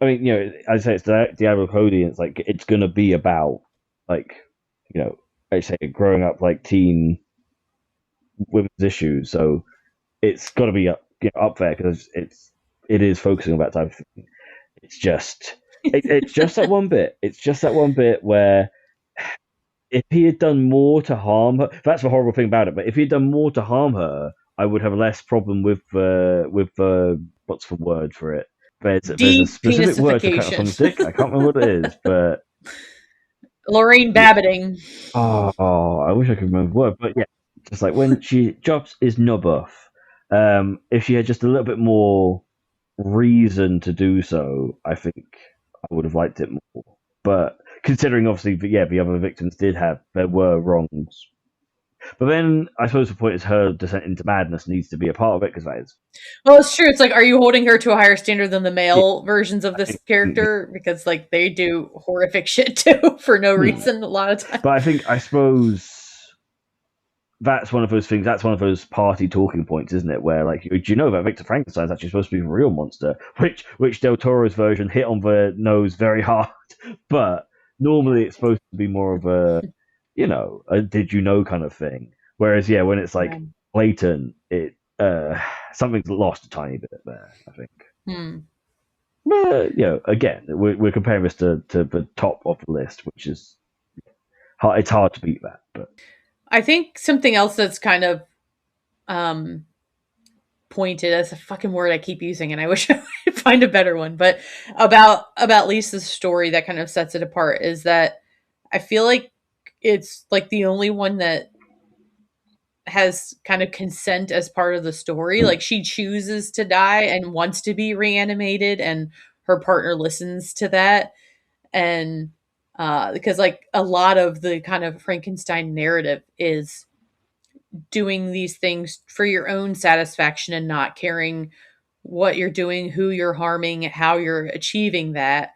I mean, as I say, it's the Diablo Cody, and it's like it's gonna be about like, I say growing up like teen women's issues. So it's got to be up there because it is focusing on that type of thing. It's just it's just that one bit. It's just that one bit where if he had done more to harm her, that's the horrible thing about it. But if he had done more to harm her, I would have less problem with the what's the word for it? There's a specific word for cut from dick. I can't remember what it is, but Lorraine Babbiting. Oh, I wish I could remember the word, but yeah, just like when she drops his knob off. If she had just a little bit more reason to do so, I think I would have liked it more. But considering obviously, the other victims there were wrongs. But then I suppose the point is her descent into madness needs to be a part of it, because that is. Well, it's true. It's like, are you holding her to a higher standard than the male versions of this character? Because like they do horrific shit too for no reason a lot of times. But I suppose that's one of those things. That's one of those party talking points, isn't it? Where like, do you know that Victor Frankenstein's actually supposed to be a real monster, which Del Toro's version hit on the nose very hard. But normally it's supposed to be more of a did you know kind of thing. Whereas when it's like blatant, it something's lost a tiny bit there, I think. But again, we're comparing this to the top of the list, which is hard. It's hard to beat that, but. I think something else that's kind of pointed, as a fucking word I keep using, and I wish I could find a better one, but about Lisa's story that kind of sets it apart is that I feel like it's like the only one that has kind of consent as part of the story. Like she chooses to die and wants to be reanimated, and her partner listens to that. And because like a lot of the kind of Frankenstein narrative is doing these things for your own satisfaction and not caring what you're doing, who you're harming, how you're achieving that,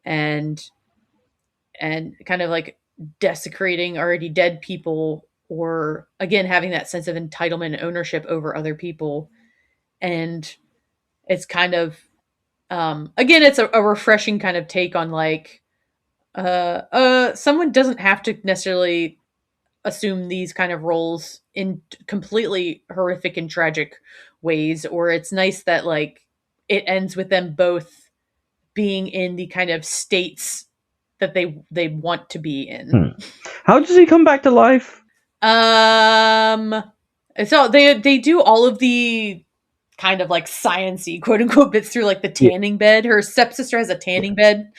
and kind of like desecrating already dead people, or again having that sense of entitlement and ownership over other people. And it's kind of again, it's a refreshing kind of take on like someone doesn't have to necessarily assume these kind of roles in completely horrific and tragic ways, or it's nice that like it ends with them both being in the kind of states that they want to be in. How does he come back to life? So they do all of the kind of like science-y quote unquote bits through like the tanning bed. Her stepsister has a tanning bed,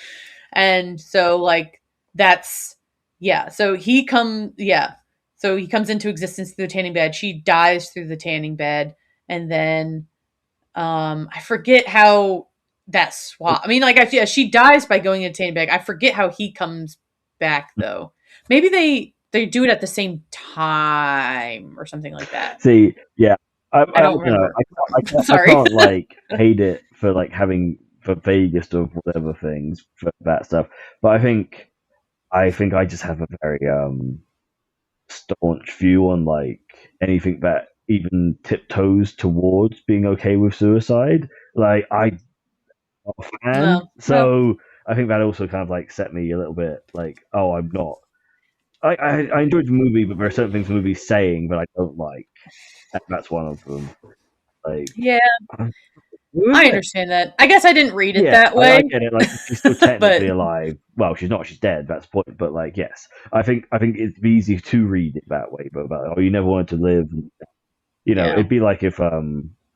and so like that's so he comes into existence through the tanning bed. She dies through the tanning bed, and then I forget how that swap. I mean, like she dies by going into tanning bed. I forget how he comes back though. Maybe they do it at the same time or something like that. See, yeah, I don't remember. I can't like hate it for like having the vaguest of whatever things for that stuff, but I think I just have a very staunch view on like anything that even tiptoes towards being okay with suicide. Like I'm not a fan, so I think that also kind of like set me a little bit like, oh, I'm not. I enjoyed the movie, but there are certain things the movie's saying that I don't like, and that's one of them. Like, I understand that. I guess I didn't read it that way. I get it. Like she's still technically alive. Well, she's not. She's dead. That's the point. But like, yes, I think it's easy to read it that way. But about you never wanted to live. It'd be like if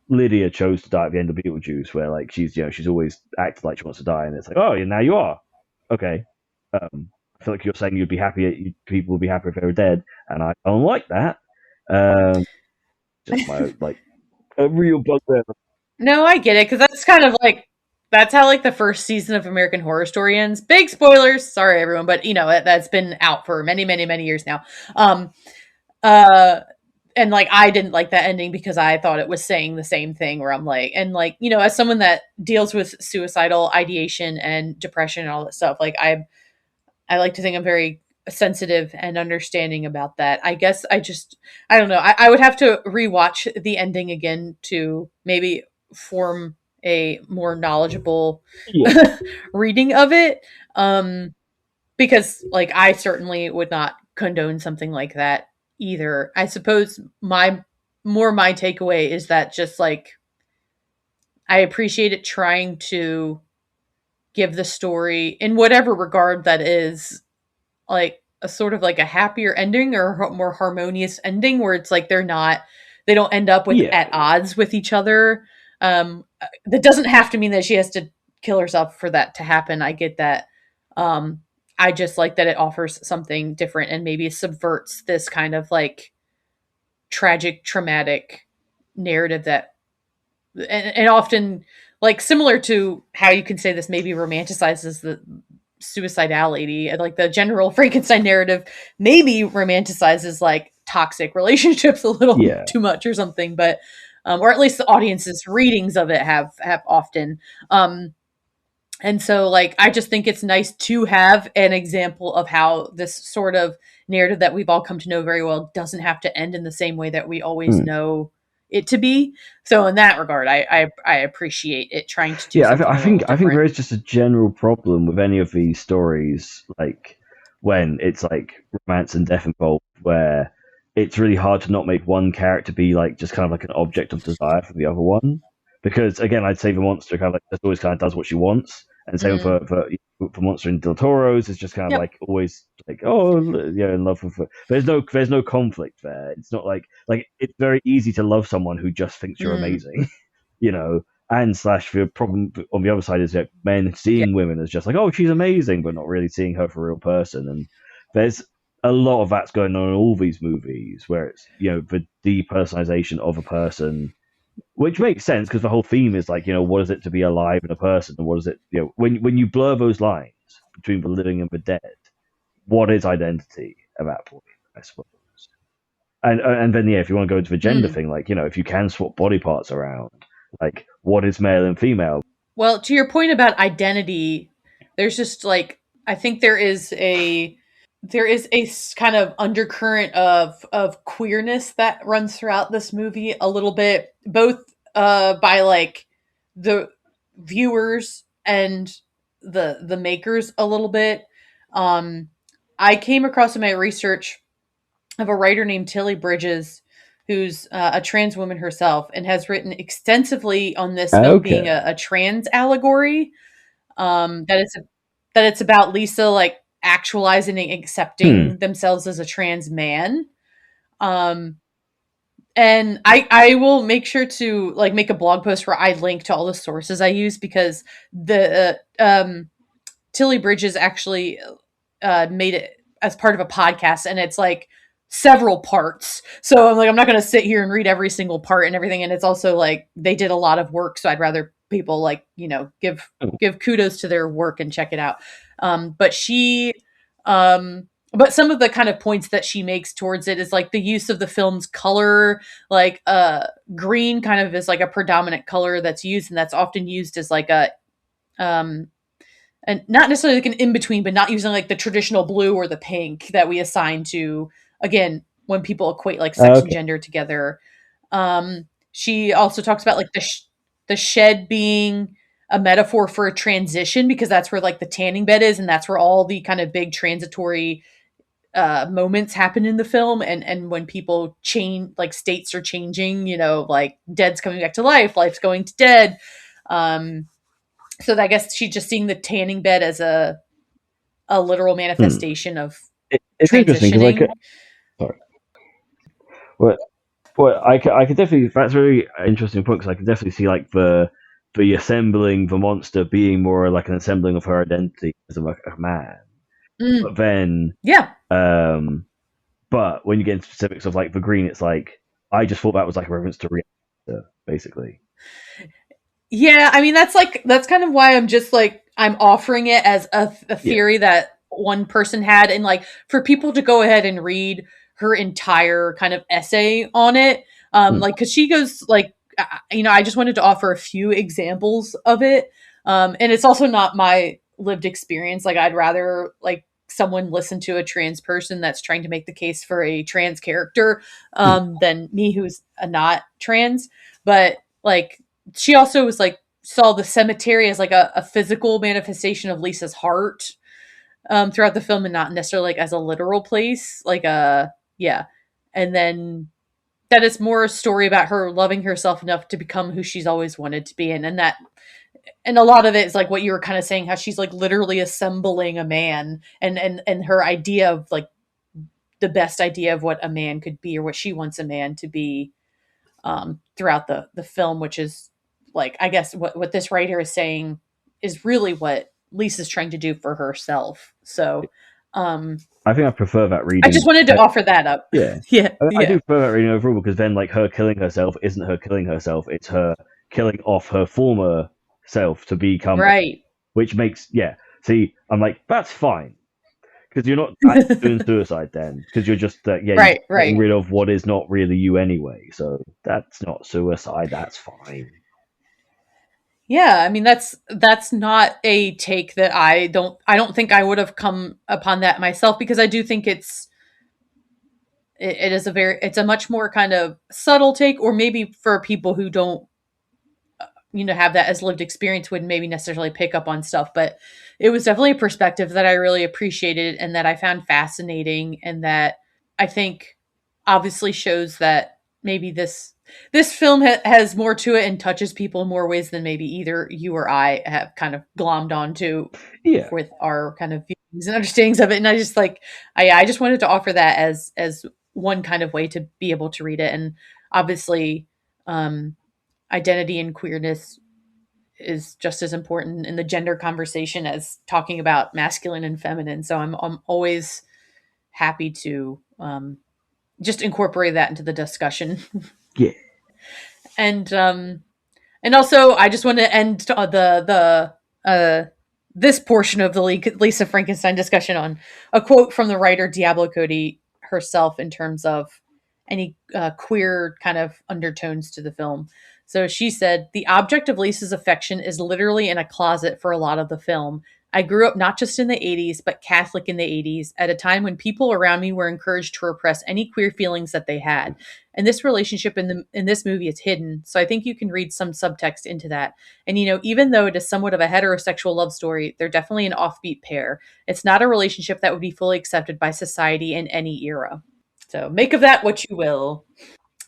Lydia chose to die at the end of Beetlejuice, where like she's always acted like she wants to die, and it's like, oh, now you are. Okay. I feel like you're saying you'd be happy. People would be happy if they were dead, and I don't like that. Just my like a real bugbear. No, I get it, because that's kind of like that's how like the first season of American Horror Story ends. Big spoilers, sorry everyone, but that's been out for many, many, many years now. Uh, and like I didn't like that ending because I thought it was saying the same thing. Where I'm like, and like as someone that deals with suicidal ideation and depression and all that stuff, like I like to think I'm very sensitive and understanding about that. I guess I don't know. I would have to rewatch the ending again to maybe form a more knowledgeable reading of it. Because like I certainly would not condone something like that either. I suppose my takeaway is that just like I appreciate it trying to give the story in whatever regard that is like a sort of like a happier ending or a more harmonious ending where it's like they don't end up with at odds with each other. That doesn't have to mean that she has to kill herself for that to happen. I get that. I just like that it offers something different and maybe subverts this kind of like tragic, traumatic narrative that, and often like similar to how you can say this maybe romanticizes the suicidality and like the general Frankenstein narrative maybe romanticizes like toxic relationships a little too much or something, but or at least the audience's readings of it have often. And so like I just think it's nice to have an example of how this sort of narrative that we've all come to know very well doesn't have to end in the same way that we always know it to be. So in that regard, I appreciate it trying to do something I think different. there is just a general problem with any of these stories, like when it's like romance and death involved, where it's really hard to not make one character be like just kind of like an object of desire for the other one. Because again, I'd say the monster kind of like always kind of does what she wants, and same for Monster in Del Toro's is just kind of like always like in love with her. There's no conflict there. It's not like it's very easy to love someone who just thinks you're amazing, and slash the problem on the other side is that men seeing women as just like, oh, she's amazing, but not really seeing her for a real person. And there's a lot of that's going on in all these movies where it's the depersonalization of a person. Which makes sense because the whole theme is like, what is it to be alive in a person, and what is it, when you blur those lines between the living and the dead, what is identity at that point, I suppose. And then if you want to go into the gender thing, like if you can swap body parts around, like what is male and female? Well, to your point about identity, there's just like I think there is a kind of undercurrent of queerness that runs throughout this movie a little bit, both by like the viewers and the makers a little bit. I came across in my research of a writer named Tilly Bridges, who's a trans woman herself and has written extensively on this film being a trans allegory. That it's about Lisa like actualizing and accepting themselves as a trans man. And I will make sure to like make a blog post where I link to all the sources I use because the Tilly Bridges actually made it as part of a podcast, and it's like several parts. So I'm like, I'm not going to sit here and read every single part and everything. And it's also like they did a lot of work, so I'd rather people like give kudos to their work and check it out. But some of the kind of points that she makes towards it is like the use of the film's color, like green kind of is like a predominant color that's used, and that's often used as like a and not necessarily like an in-between, but not using like the traditional blue or the pink that we assign to, again, when people equate like sex and gender together. She also talks about like the shed being a metaphor for a transition, because that's where like the tanning bed is, and that's where all the kind of big transitory moments happen in the film. And when people change, like states are changing, like dead's coming back to life, life's going to dead. So I guess she's just seeing the tanning bed as a literal manifestation of it's interesting because sorry. Well, I could definitely, that's a really interesting point, because I could definitely see like the assembling the monster being more like an assembling of her identity as a man. But then but when you get into specifics of like the green, it's like I just thought that was like a reference to reality, basically. Yeah, I mean that's kind of why I'm just like I'm offering it as a Yeah. theory that one person had, and like for people to go ahead and read her entire kind of essay on it, Mm. like because she goes like I just wanted to offer a few examples of it, and it's also not my lived experience. Like I'd rather like someone listen to a trans person that's trying to make the case for a trans character than me who's not trans, but like she also was like saw the cemetery as like a physical manifestation of Lisa's heart throughout the film and not necessarily like as a literal place. Like yeah. And then that it's more a story about her loving herself enough to become who she's always wanted to be. And that and a lot of it is like what you were kind of saying, how she's like literally assembling a man and her idea of like the best idea of what a man could be or what she wants a man to be throughout the film, which is like I guess what this writer is saying is really what Lisa's trying to do for herself. So I think I prefer that I reading. just wanted to offer that up. Yeah, yeah, I yeah, do prefer that reading overall because then like her killing herself isn't her killing herself; it's her killing off her former self to become, right. which makes See, I'm like that's fine because you're not actually doing suicide then because you're just you're Right, getting right. rid of what is not really you anyway. So that's not suicide. That's fine. Yeah, I mean that's not a take that I don't think I would have come upon that myself because I do think it is it's a much more kind of subtle take, or maybe for people who don't have that as lived experience wouldn't maybe necessarily pick up on stuff, but it was definitely a perspective that I really appreciated and that I found fascinating, and that I think obviously shows that maybe this film has more to it and touches people in more ways than maybe either you or I have kind of glommed onto Yeah, with our kind of views and understandings of it. And I just like I just wanted to offer that as one kind of way to be able to read it. And obviously identity and queerness is just as important in the gender conversation as talking about masculine and feminine. So I'm always happy to just incorporate that into the discussion. yeah, And also I just want to end this portion of the Lisa Frankenstein discussion on a quote from the writer Diablo Cody herself in terms of any queer kind of undertones to the film. So she said, "The object of Lisa's affection is literally in a closet for a lot of the film. I grew up not just in the 80s, but Catholic in the 80s, at a time when people around me were encouraged to repress any queer feelings that they had. And this relationship in this movie is hidden, so I think you can read some subtext into that. And even though it is somewhat of a heterosexual love story, they're definitely an offbeat pair. It's not a relationship that would be fully accepted by society in any era. So make of that what you will."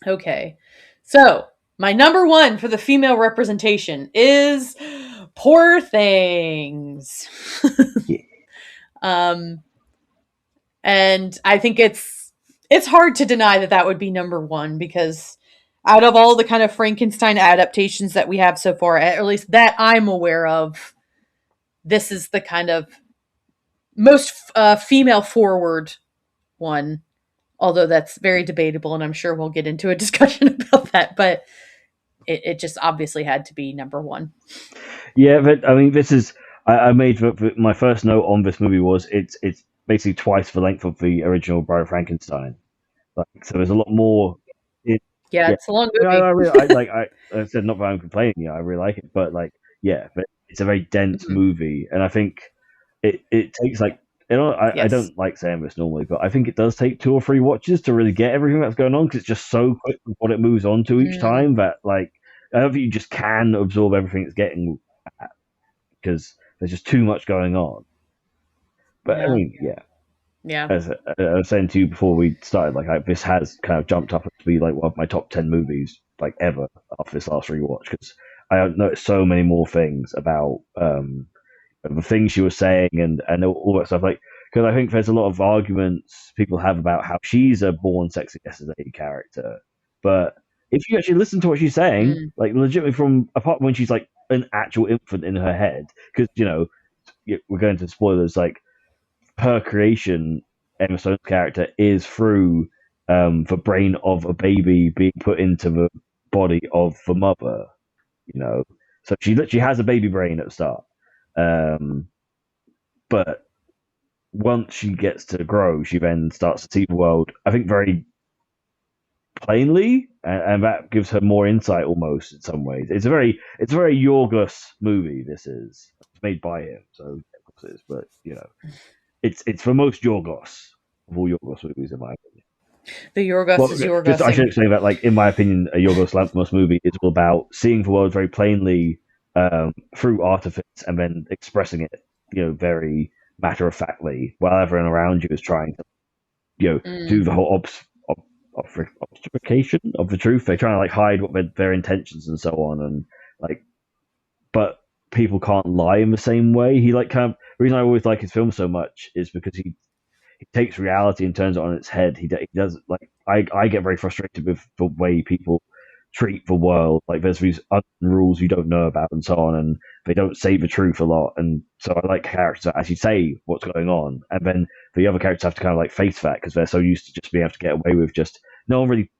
Okay. So, my number one for the female representation is Poor Things. yeah. um and I think it's hard to deny that that would be number one, because out of all the kind of Frankenstein adaptations that we have so far, at least that I'm aware of, this is the kind of most female forward one, although that's very debatable and I'm sure we'll get into a discussion about that, but it just obviously had to be number one. Yeah, but I mean, this is I made my first note on this movie was it's basically twice the length of the original Bride of Frankenstein. Like, so there's a lot more. It, Yeah, yeah, it's a long I, mean, movie. I really I, like I said not that I'm complaining. Yeah, I really like it, but like but it's a very dense Mhm. movie, and I think it takes like I Yes. don't like saying this normally, but I think it does take 2 or 3 watches to really get everything that's going on because it's just so quick with what it moves on to each Mm, time that like I don't think you just can absorb everything it's getting because there's just too much going on. But I yeah. mean, yeah, Yeah. as I was saying to you before we started, like this has kind of jumped up to be like one of my top 10 movies like ever after this last rewatch because I noticed so many more things about the things she was saying and all that stuff. Like because I think there's a lot of arguments people have about how she's a born sexy yesterday character, but if you actually listen to what she's saying, Mm, like legitimately from apart from when she's like an actual infant in her head, because we're going to spoilers. Like her creation, Emma Stone's character is through the brain of a baby being put into the body of the mother. You know, So she literally has a baby brain at the start. But once she gets to grow, she then starts to see the world, I think, very plainly, and that gives her more insight almost in some ways. It's a very Yorgos movie. This is it's made by him, so of course it is. But it's the most Yorgos of all Yorgos movies in my opinion. The Yorgos is Yorgos. Just, I should say that, like, in my opinion, a Yorgos Lanthimos movie is all about seeing the world very plainly through artifice and then expressing it, very matter of factly, while everyone around you is trying to, do the whole obfuscation of the truth. They're trying to like hide what their intentions and so on, and like, but people can't lie in the same way. He like kind of the reason I always like his film so much is because he takes reality and turns it on its head. He does like I get very frustrated with the way people treat the world. Like there's these rules you don't know about and so on, and they don't say the truth a lot. And so I like characters that actually say what's going on, and then the other characters have to kind of like face that because they're so used to just being able to get away with just no one really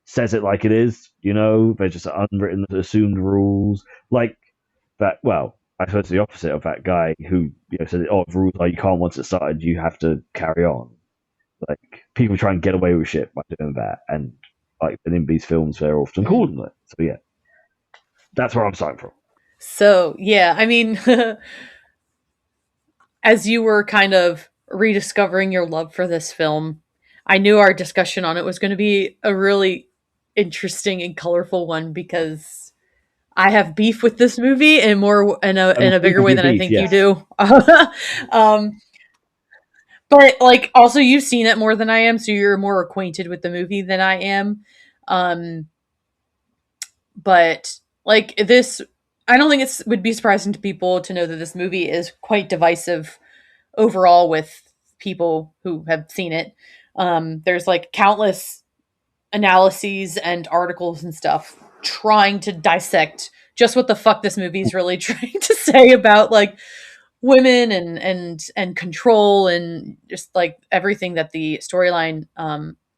says it like it is. They're just unwritten, assumed rules like that. Well, I suppose the opposite of that guy who said, "Oh, the rules are you can't once it started, you have to carry on." Like people try and get away with shit by doing that, and like in these films, they're often called on it. So yeah, that's where I'm starting from. So yeah, I mean, as you were kind of rediscovering your love for this film, I knew our discussion on it was going to be a really interesting and colorful one because I have beef with this movie in a bigger way than I think you do. But like also you've seen it more than I am, so you're more acquainted with the movie than I am. But like this, I don't think it would be surprising to people to know that this movie is quite divisive overall with people who have seen it. There's like countless analyses and articles and stuff trying to dissect just what the fuck this movie is really trying to say about like women and control and just like everything that the storyline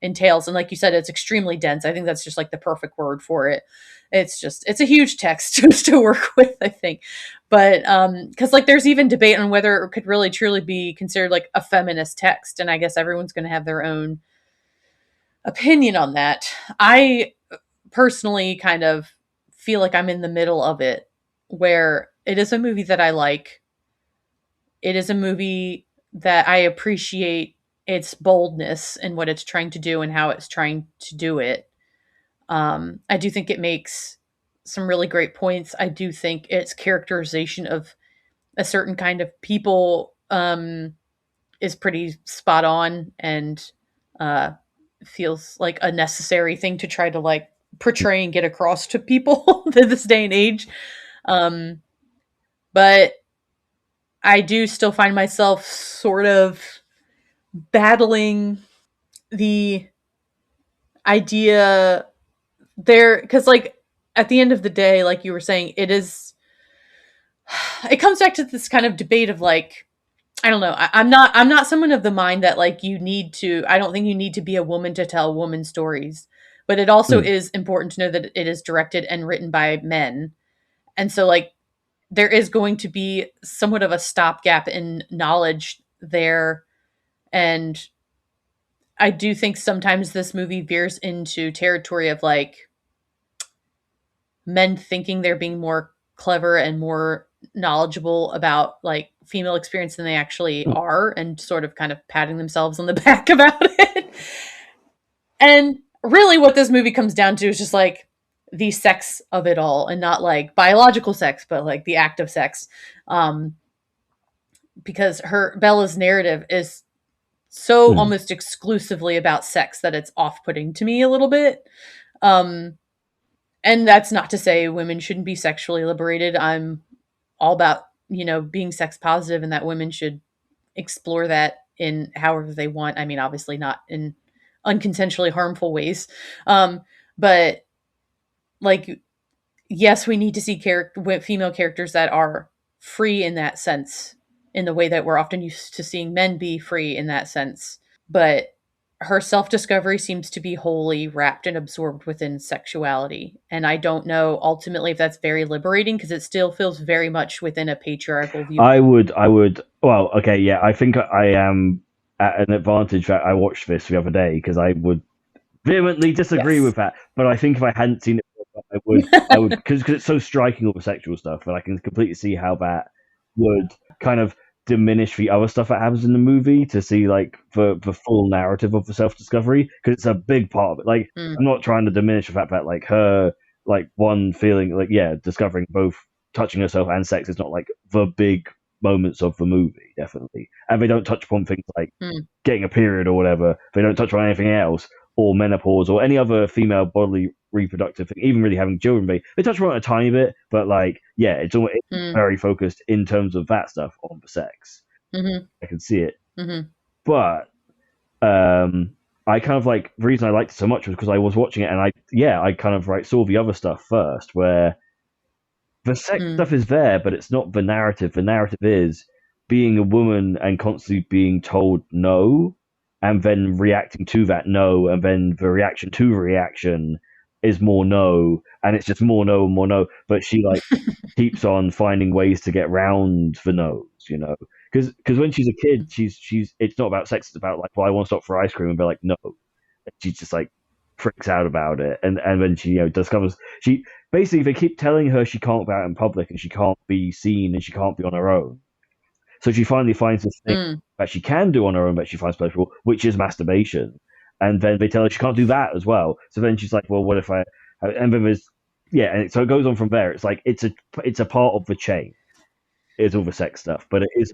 entails. And like you said, it's extremely dense. I think that's just like the perfect word for it. It's a huge text to work with, I think. But because like there's even debate on whether it could really truly be considered like a feminist text, and I guess everyone's going to have their own opinion on that. I personally kind of feel like I'm in the middle of it, where it is a movie that I like. It is a movie that I appreciate its boldness and what it's trying to do and how it's trying to do it. I do think it makes some really great points. I do think its characterization of a certain kind of people is pretty spot on and feels like a necessary thing to try to like portray and get across to people in this day and age. But I do still find myself sort of battling the idea there because like at the end of the day, like you were saying, it comes back to this kind of debate of like, I don't know. I'm not someone of the mind that like I don't think you need to be a woman to tell woman stories, but it also is important to know that it is directed and written by men. And so like there is going to be somewhat of a stopgap in knowledge there. And I do think sometimes this movie veers into territory of like men thinking they're being more clever and more knowledgeable about like female experience than they actually are, and sort of kind of patting themselves on the back about it. And really what this movie comes down to is just like the sex of it all, and not like biological sex, but like the act of sex. Because Bella's narrative is so almost exclusively about sex that it's off-putting to me a little bit. And that's not to say women shouldn't be sexually liberated. I'm all about, being sex positive and that women should explore that in however they want. I mean, obviously not in unconsensually harmful ways. But like, yes, we need to see female characters that are free in that sense, in the way that we're often used to seeing men be free in that sense. But her self-discovery seems to be wholly wrapped and absorbed within sexuality. And I don't know ultimately if that's very liberating, because it still feels very much within a patriarchal view. I would, well, okay, yeah, I think I am at an advantage that I watched this the other day, because I would vehemently disagree Yes. with that. But I think if I hadn't seen it, I would, because it's so striking, all the sexual stuff, and I can completely see how that would kind of diminish the other stuff that happens in the movie to see like the full narrative of the self-discovery, because it's a big part of it. Like, I'm not trying to diminish the fact that like her, like, one feeling, like, yeah, discovering both touching herself and sex is not like the big moments of the movie, definitely. And they don't touch upon things like getting a period or whatever. They don't touch on anything else, or menopause, or any other female bodily reproductive thing, even really having children. They touch on it a tiny bit, but like, yeah, it's very focused in terms of that stuff on the sex. I can see it. But I kind of like, the reason I liked it so much was because I was watching it, and I kind of like saw the other stuff first, where the sex stuff is there, but it's not the narrative. The narrative is being a woman and constantly being told no, and then reacting to that no, and then the reaction to the reaction is more no, and it's just more no and more no. But she like keeps on finding ways to get round the no's, you know. Because when she's a kid, she's it's not about sex. It's about like, well, I want to stop for ice cream, and be like, no. And she just like freaks out about it, and then she, you know, discovers she basically, they keep telling her she can't go out in public and she can't be seen and she can't be on her own. So she finally finds this thing that she can do on her own that she finds pleasurable, which is masturbation. And then they tell her she can't do that as well. So then she's like, well, what if I? And then there's, yeah, and so it goes on from there. It's like it's a part of the chain. It's all the sex stuff, but it is.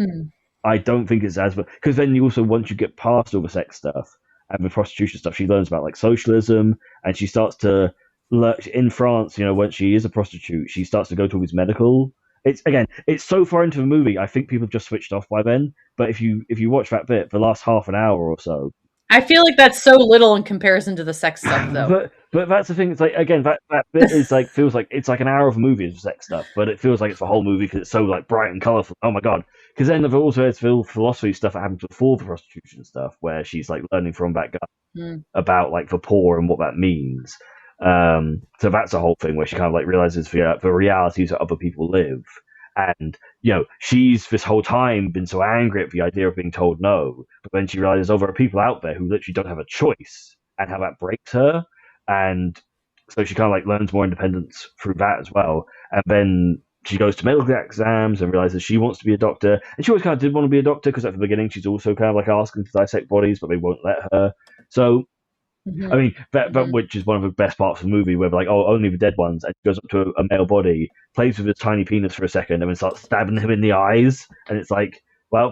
I don't think it's as, because then you also, once you get past all the sex stuff and the prostitution stuff, she learns about like socialism, and she starts to learn in France. You know, when she is a prostitute, she starts to go to all these medical. It's so far into the movie, I think people have just switched off by then. But if you watch that bit, the last half an hour or so, I feel like that's so little in comparison to the sex stuff, though. But that's the thing. It's like, again, that bit is like, feels like it's like an hour of a movie of sex stuff, but it feels like it's the whole movie because it's so like bright and colorful. Oh my god! Because then there also has philosophy stuff that happens before the prostitution stuff, where she's like learning from that guy about like the poor and what that means. So that's a whole thing where she kind of like realizes the realities that other people live. And, you know, she's this whole time been so angry at the idea of being told no, but then she realizes, oh, there are people out there who literally don't have a choice, and how that breaks her. And so she kind of like learns more independence through that as well. And then she goes to medical exams and realizes she wants to be a doctor. And she always kind of did want to be a doctor, because at the beginning she's also kind of like asking to dissect bodies, but they won't let her. So, I mean, that which is one of the best parts of the movie, where they're like, oh, only the dead ones, and she goes up to a male body, plays with his tiny penis for a second, and then starts stabbing him in the eyes. And it's like, well,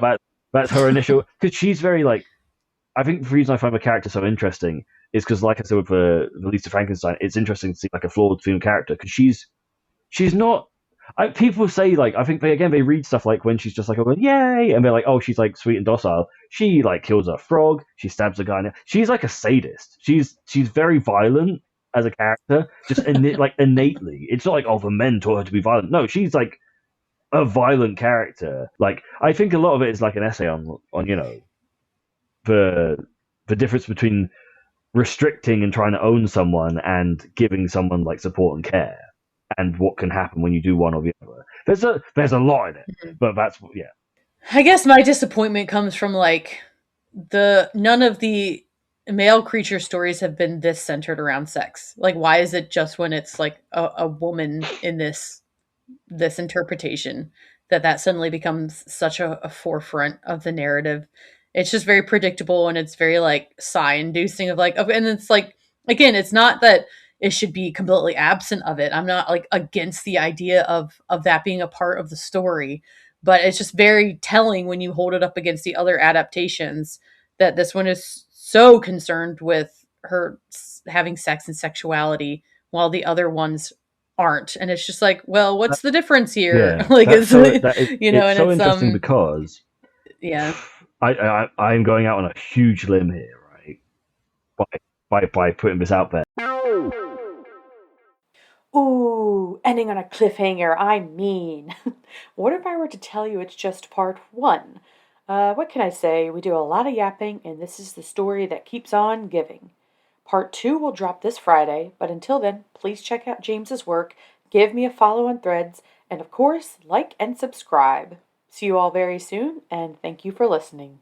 that's her initial, because she's very like, I think the reason I find the character so interesting is because, like I said with the Lisa Frankenstein, it's interesting to see like a flawed female character, because she's not. People say, like, I think they read stuff like when she's just like, oh, yay, and they're like, oh, she's like sweet and docile. She like kills a frog, she stabs a guy. She's like a sadist. She's very violent as a character, just like innately. It's not like, oh, the men taught her to be violent. No, she's like a violent character. Like, I think a lot of it is like an essay on you know, the difference between restricting and trying to own someone and giving someone like support and care, and what can happen when you do one or the other. There's a lot in it, but that's, yeah. I guess my disappointment comes from like none of the male creature stories have been this centered around sex. Like, why is it just when it's like a woman in this interpretation that suddenly becomes such a forefront of the narrative? It's just very predictable, and it's very like sigh-inducing of like, and it's like, again, it's not that it should be completely absent of it. I'm not like against the idea of that being a part of the story, but it's just very telling when you hold it up against the other adaptations that this one is so concerned with her having sex and sexuality, while the other ones aren't. And it's just like, well, what's the difference here? Yeah, Like, it's, you know, it's and so it's interesting because I'm going out on a huge limb here, right? By putting this out there. Ooh, ending on a cliffhanger, I mean. What if I were to tell you it's just part one What can I say? We do a lot of yapping, and this is the story that keeps on giving. Part 2 will drop this Friday, but until then, please check out James's work, give me a follow on Threads, and of course, like and subscribe. See you all very soon, and thank you for listening.